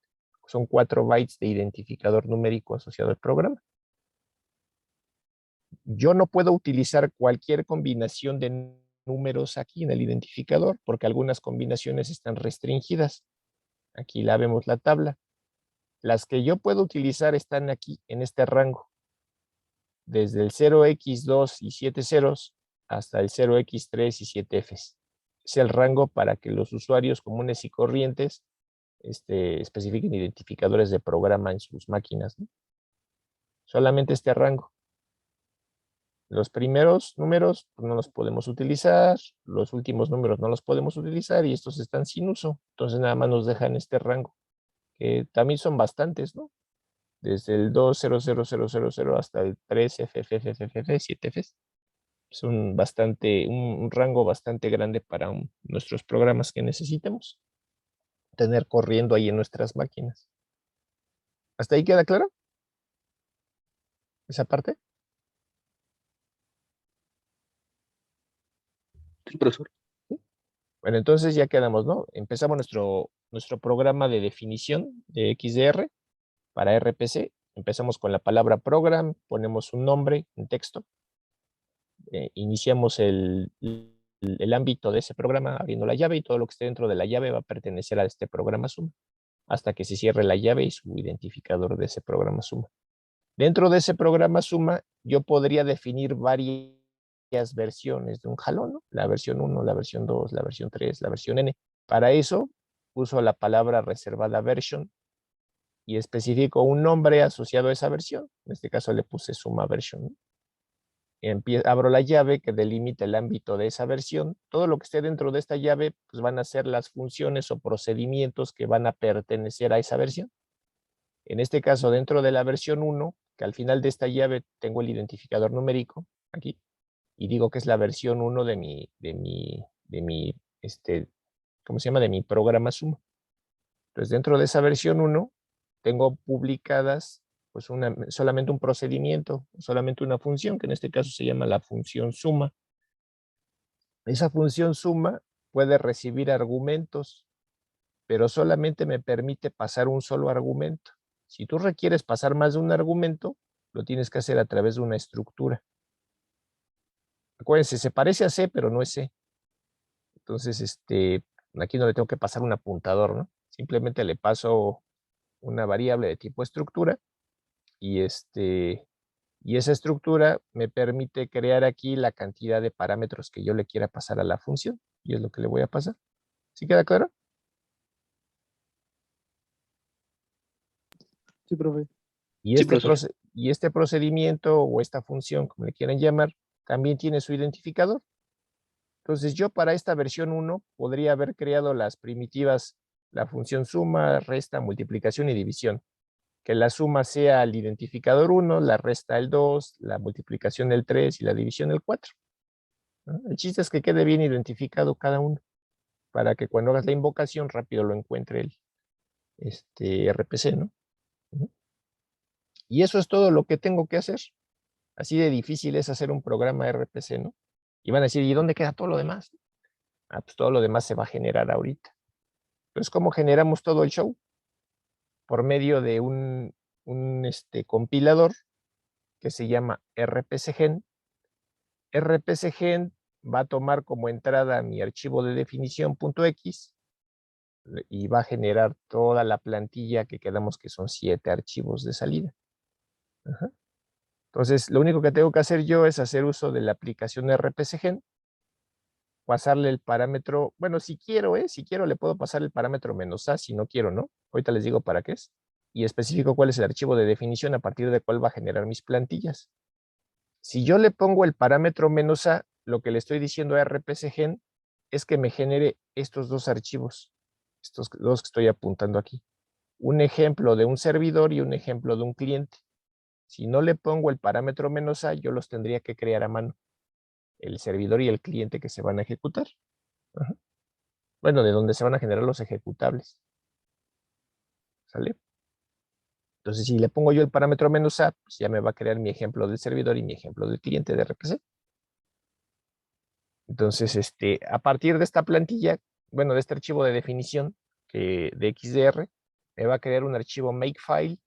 Son 4 bytes de identificador numérico asociado al programa. Yo no puedo utilizar cualquier combinación de números aquí en el identificador porque algunas combinaciones están restringidas. Aquí la vemos la tabla. Las que yo puedo utilizar están aquí en este rango. Desde el 0x2 y 7 ceros hasta el 0x3 y 7 f's. Es el rango para que los usuarios comunes y corrientes especifiquen identificadores de programa en sus máquinas, ¿no? Solamente este rango. Los primeros números pues, no los podemos utilizar, los últimos números no los podemos utilizar y estos están sin uso. Entonces nada más nos dejan este rango, que también son bastantes, ¿no? Desde el 2000000 hasta el 3FFFFF, 7Fs. Es un rango bastante grande para nuestros programas que necesitemos tener corriendo ahí en nuestras máquinas. ¿Hasta ahí queda claro? ¿Esa parte? Sí, profesor. Bueno, entonces ya quedamos, ¿no? Empezamos nuestro programa de definición de XDR para RPC. Empezamos con la palabra program, ponemos un nombre, un texto. Iniciamos el ámbito de ese programa abriendo la llave y todo lo que esté dentro de la llave va a pertenecer a este programa suma hasta que se cierre la llave y su identificador de ese programa suma. Dentro de ese programa suma, yo podría definir varias versiones de un jalón, ¿no? La versión 1, la versión 2, la versión 3, la versión N. Para eso, uso la palabra reservada version y especifico un nombre asociado a esa versión. En este caso le puse suma version, ¿no? Abro la llave que delimita el ámbito de esa versión. Todo lo que esté dentro de esta llave pues van a ser las funciones o procedimientos que van a pertenecer a esa versión. En este caso, dentro de la versión 1, que al final de esta llave tengo el identificador numérico, aquí, y digo que es la versión 1 de mi ¿cómo se llama? De mi programa suma. Entonces, dentro de esa versión 1, tengo publicadas pues solamente un procedimiento, solamente una función, que en este caso se llama la función suma. Esa función suma puede recibir argumentos, pero solamente me permite pasar un solo argumento. Si tú requieres pasar más de un argumento, lo tienes que hacer a través de una estructura. Acuérdense, se parece a C, pero no es C. Entonces, aquí no le tengo que pasar un apuntador, ¿no? Simplemente le paso una variable de tipo estructura y esa estructura me permite crear aquí la cantidad de parámetros que yo le quiera pasar a la función y es lo que le voy a pasar. ¿Sí queda claro? Sí, profe. Y Sí, este, profesor. y este procedimiento o esta función, como le quieran llamar, también tiene su identificador. Entonces yo para esta versión 1 podría haber creado las primitivas, la función suma, resta, multiplicación y división. Que la suma sea el identificador 1, la resta el 2, la multiplicación el 3 y la división el 4. ¿No? El chiste es que quede bien identificado cada uno para que cuando hagas la invocación rápido lo encuentre el RPC, ¿no? Y eso es todo lo que tengo que hacer. Así de difícil es hacer un programa RPC, ¿no? Y van a decir, ¿y dónde queda todo lo demás? Ah, pues todo lo demás se va a generar ahorita. Entonces, ¿cómo generamos todo el show? Por medio de un compilador que se llama RPCgen. RPCgen va a tomar como entrada mi archivo de definición.x y va a generar toda la plantilla que quedamos que son 7 archivos de salida. Ajá. Entonces, lo único que tengo que hacer yo es hacer uso de la aplicación RPCgen, pasarle el parámetro, bueno, si quiero le puedo pasar el parámetro -a, si no quiero, ¿no? Ahorita les digo para qué es. Y especifico cuál es el archivo de definición a partir de cuál va a generar mis plantillas. Si yo le pongo el parámetro -a, lo que le estoy diciendo a RPCgen es que me genere estos dos archivos, estos dos que estoy apuntando aquí. Un ejemplo de un servidor y un ejemplo de un cliente. Si no le pongo el parámetro -a, yo los tendría que crear a mano. El servidor y el cliente que se van a ejecutar. Ajá. Bueno, de donde se van a generar los ejecutables. ¿Sale? Entonces, si le pongo yo el parámetro -a, pues ya me va a crear mi ejemplo del servidor y mi ejemplo del cliente de RPC. Entonces, a partir de esta plantilla, bueno, de este archivo de definición de XDR, me va a crear un archivo makefile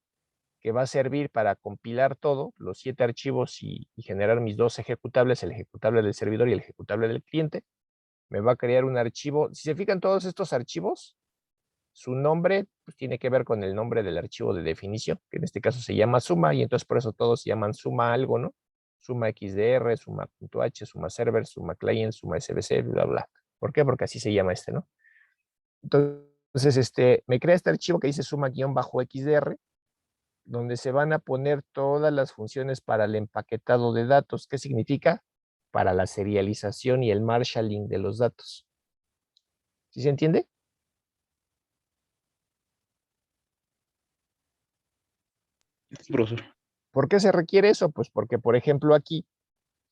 que va a servir para compilar todo, los 7 archivos y generar mis 2 ejecutables, el ejecutable del servidor y el ejecutable del cliente. Me va a crear un archivo. Si se fijan todos estos archivos, su nombre pues, tiene que ver con el nombre del archivo de definición, que en este caso se llama suma, y entonces por eso todos se llaman suma algo, ¿no? Suma XDR, suma.h, suma server, suma client, suma SBC, bla, bla. ¿Por qué? Porque así se llama ¿no? Entonces, me crea este archivo que dice suma-XDR, donde se van a poner todas las funciones para el empaquetado de datos. ¿Qué significa? Para la serialización y el marshalling de los datos. ¿Sí se entiende? Sí, profesor. ¿Por qué se requiere eso? Pues porque, por ejemplo, aquí,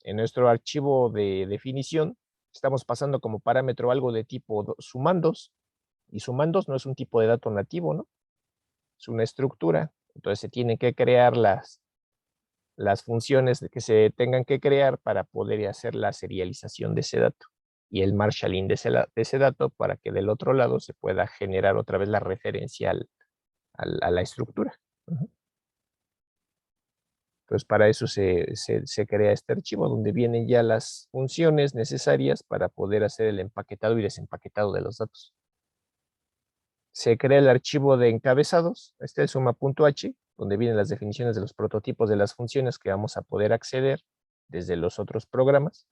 en nuestro archivo de definición, estamos pasando como parámetro algo de tipo sumandos, y sumandos no es un tipo de dato nativo, ¿no? Es una estructura. Entonces se tienen que crear las funciones que se tengan que crear para poder hacer la serialización de ese dato y el marshalling de ese dato para que del otro lado se pueda generar otra vez la referencia a la estructura. Entonces, para eso se crea este archivo donde vienen ya las funciones necesarias para poder hacer el empaquetado y desempaquetado de los datos. Se crea el archivo de encabezados, este es suma.h, donde vienen las definiciones de los prototipos de las funciones que vamos a poder acceder desde los otros programas.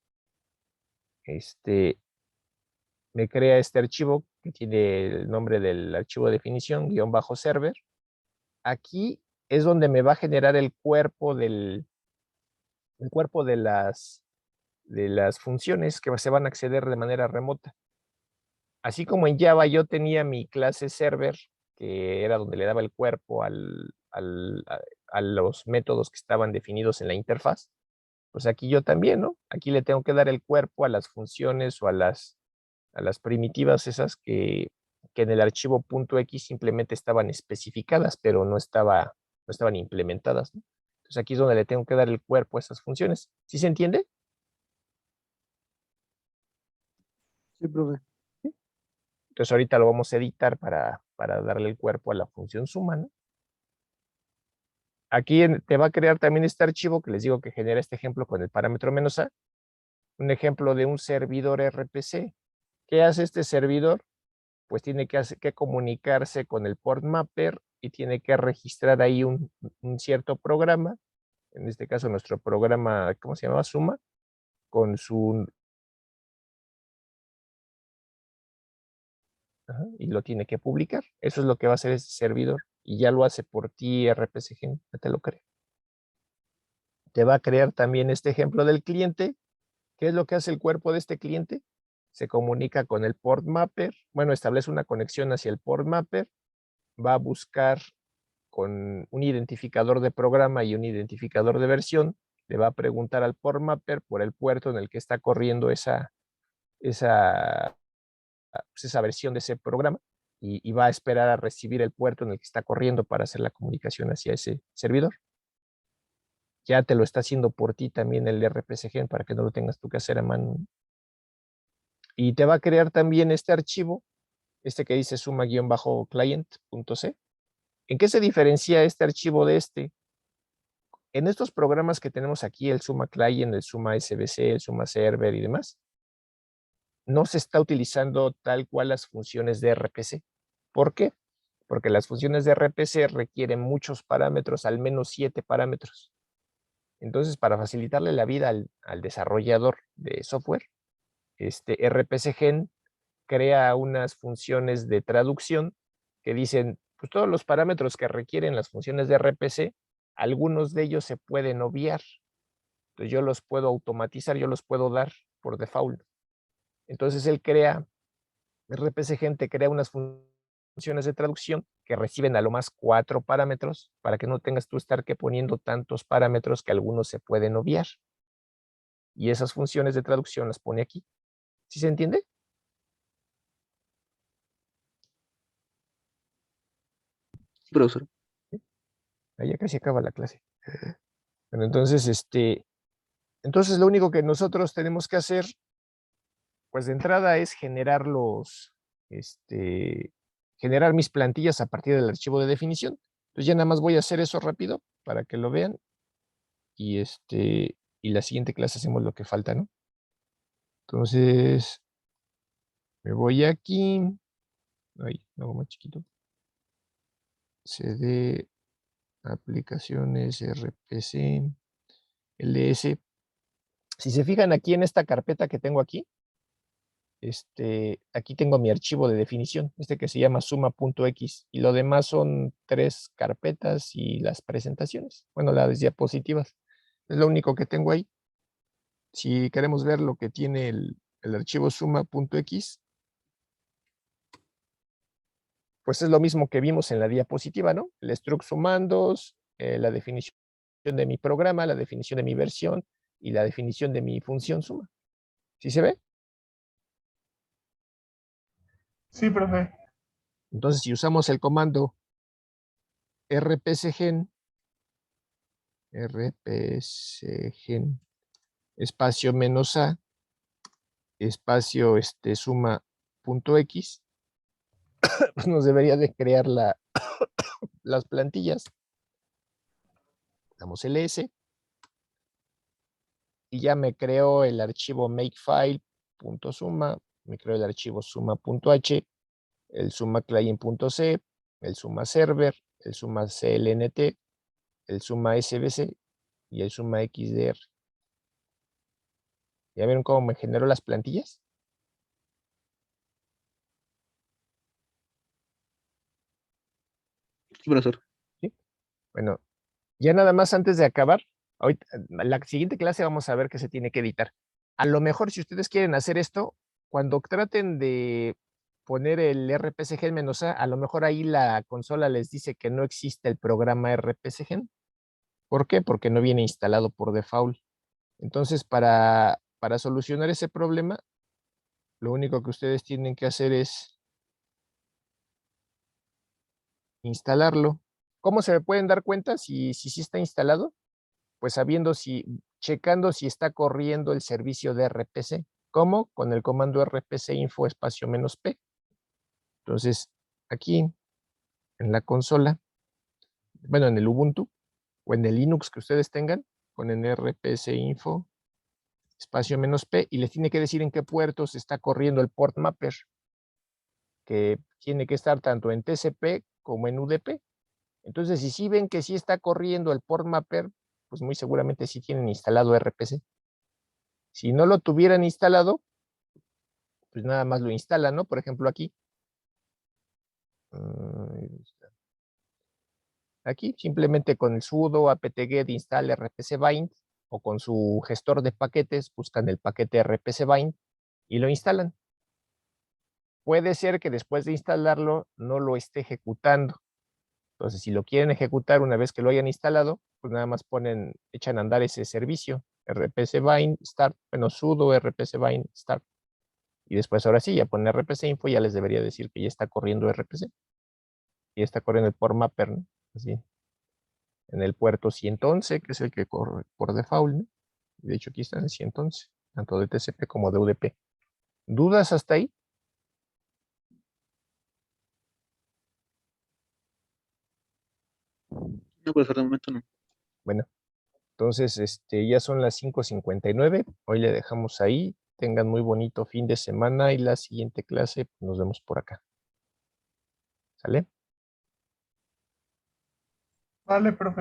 Me crea este archivo que tiene el nombre del archivo de definición, _server. Aquí es donde me va a generar el cuerpo de las funciones que se van a acceder de manera remota. Así como en Java yo tenía mi clase server, que era donde le daba el cuerpo a los métodos que estaban definidos en la interfaz, pues aquí yo también, ¿no? Aquí le tengo que dar el cuerpo a las funciones o a las primitivas esas que en el archivo .x simplemente estaban especificadas, pero no estaban implementadas, ¿no? Entonces aquí es donde le tengo que dar el cuerpo a esas funciones. ¿Sí se entiende? Sí, profe. Entonces ahorita lo vamos a editar para darle el cuerpo a la función suma, ¿no? Aquí te va a crear también este archivo que les digo que genera este ejemplo con el parámetro -a, un ejemplo de un servidor RPC. ¿Qué hace este servidor? Pues tiene que comunicarse con el port mapper y tiene que registrar ahí un cierto programa, en este caso nuestro programa, ¿cómo se llamaba? Suma, con su... y lo tiene que publicar. Eso es lo que va a hacer este servidor y ya lo hace por ti RPCgen, ya te lo crea. Te va a crear también este ejemplo del cliente. ¿Qué es lo que hace el cuerpo de este cliente? Se comunica con el port mapper, bueno, establece una conexión hacia el port mapper, va a buscar con un identificador de programa y un identificador de versión, le va a preguntar al port mapper por el puerto en el que está corriendo esa versión de ese programa y va a esperar a recibir el puerto en el que está corriendo para hacer la comunicación hacia ese servidor. Ya te lo está haciendo por ti también el RPCgen para que no lo tengas tú que hacer a mano. Y te va a crear también este archivo, que dice suma-client.c. ¿En qué se diferencia este archivo de este? En estos programas que tenemos aquí, el Suma Client, el Suma SBC, el Suma Server y demás, no se está utilizando tal cual las funciones de RPC. ¿Por qué? Porque las funciones de RPC requieren muchos parámetros, al menos 7 parámetros. Entonces, para facilitarle la vida al desarrollador de software, RPCgen crea unas funciones de traducción que dicen, pues todos los parámetros que requieren las funciones de RPC, algunos de ellos se pueden obviar. Entonces yo los puedo automatizar, yo los puedo dar por default. Entonces él crea, RPCgen te crea unas funciones de traducción que reciben a lo más 4 parámetros para que no tengas tú estar que poniendo tantos parámetros que algunos se pueden obviar. Y esas funciones de traducción las pone aquí. ¿Sí se entiende? Profesor. Ya casi acaba la clase. Bueno, entonces, entonces lo único que nosotros tenemos que hacer, pues de entrada es generar generar mis plantillas a partir del archivo de definición. Entonces ya nada más voy a hacer eso rápido para que lo vean y y la siguiente clase hacemos lo que falta, ¿no? Entonces, me voy aquí. Ay, lo hago más chiquito. CD, aplicaciones, RPC, LS. Si se fijan aquí en esta carpeta que tengo aquí, aquí tengo mi archivo de definición, que se llama suma.x, y lo demás son 3 carpetas y las presentaciones, bueno, las diapositivas. Es lo único que tengo ahí. Si queremos ver lo que tiene el archivo suma.x, pues es lo mismo que vimos en la diapositiva, ¿no? El struct sumandos, la definición de mi programa, la definición de mi versión y la definición de mi función suma. ¿Sí se ve? Sí, profe. Entonces, si usamos el comando rpsgen espacio -a, espacio suma.x, pues nos debería de crear las plantillas. Damos ls y ya me creó el archivo makefile.suma, me creó el archivo suma.h, el suma client.c, el suma server, el suma clnt, el suma sbc y el suma xdr. ¿Ya vieron cómo me generó las plantillas? Sí, profesor. ¿Sí? Bueno, ya nada más antes de acabar, ahorita, la siguiente clase vamos a ver que se tiene que editar. A lo mejor si ustedes quieren hacer esto, cuando traten de poner el rpsgen-a, a lo mejor ahí la consola les dice que no existe el programa rpsgen. ¿Por qué? Porque no viene instalado por default. Entonces, para solucionar ese problema, lo único que ustedes tienen que hacer es instalarlo. ¿Cómo se pueden dar cuenta si está instalado? Pues checando si está corriendo el servicio de RPC. ¿Cómo? Con el comando rpc info espacio -p. Entonces, aquí en la consola, bueno, en el Ubuntu o en el Linux que ustedes tengan, ponen rpc info espacio -p y les tiene que decir en qué puertos está corriendo el port mapper, que tiene que estar tanto en TCP como en UDP. Entonces, si sí ven que sí está corriendo el port mapper, pues muy seguramente sí tienen instalado RPC. Si no lo tuvieran instalado, pues nada más lo instalan, ¿no? Por ejemplo, aquí. Aquí simplemente con el sudo apt-get install rpcbind o con su gestor de paquetes buscan el paquete rpcbind y lo instalan. Puede ser que después de instalarlo no lo esté ejecutando. Entonces, si lo quieren ejecutar una vez que lo hayan instalado, pues nada más echan a andar ese servicio, rpcbind start, bueno, sudo rpcbind start. Y después ahora sí, ya ponen rpc info, ya les debería decir que ya está corriendo rpc. Y está corriendo el port mapper, ¿no? Así, en el puerto 111, que es el que corre por default, ¿no? De hecho, aquí está en el 111, tanto de TCP como de UDP. ¿Dudas hasta ahí? No, profesor, de momento no. Bueno, entonces ya son las 5:59. Hoy le dejamos ahí. Tengan muy bonito fin de semana y la siguiente clase nos vemos por acá. ¿Sale? Vale, profe.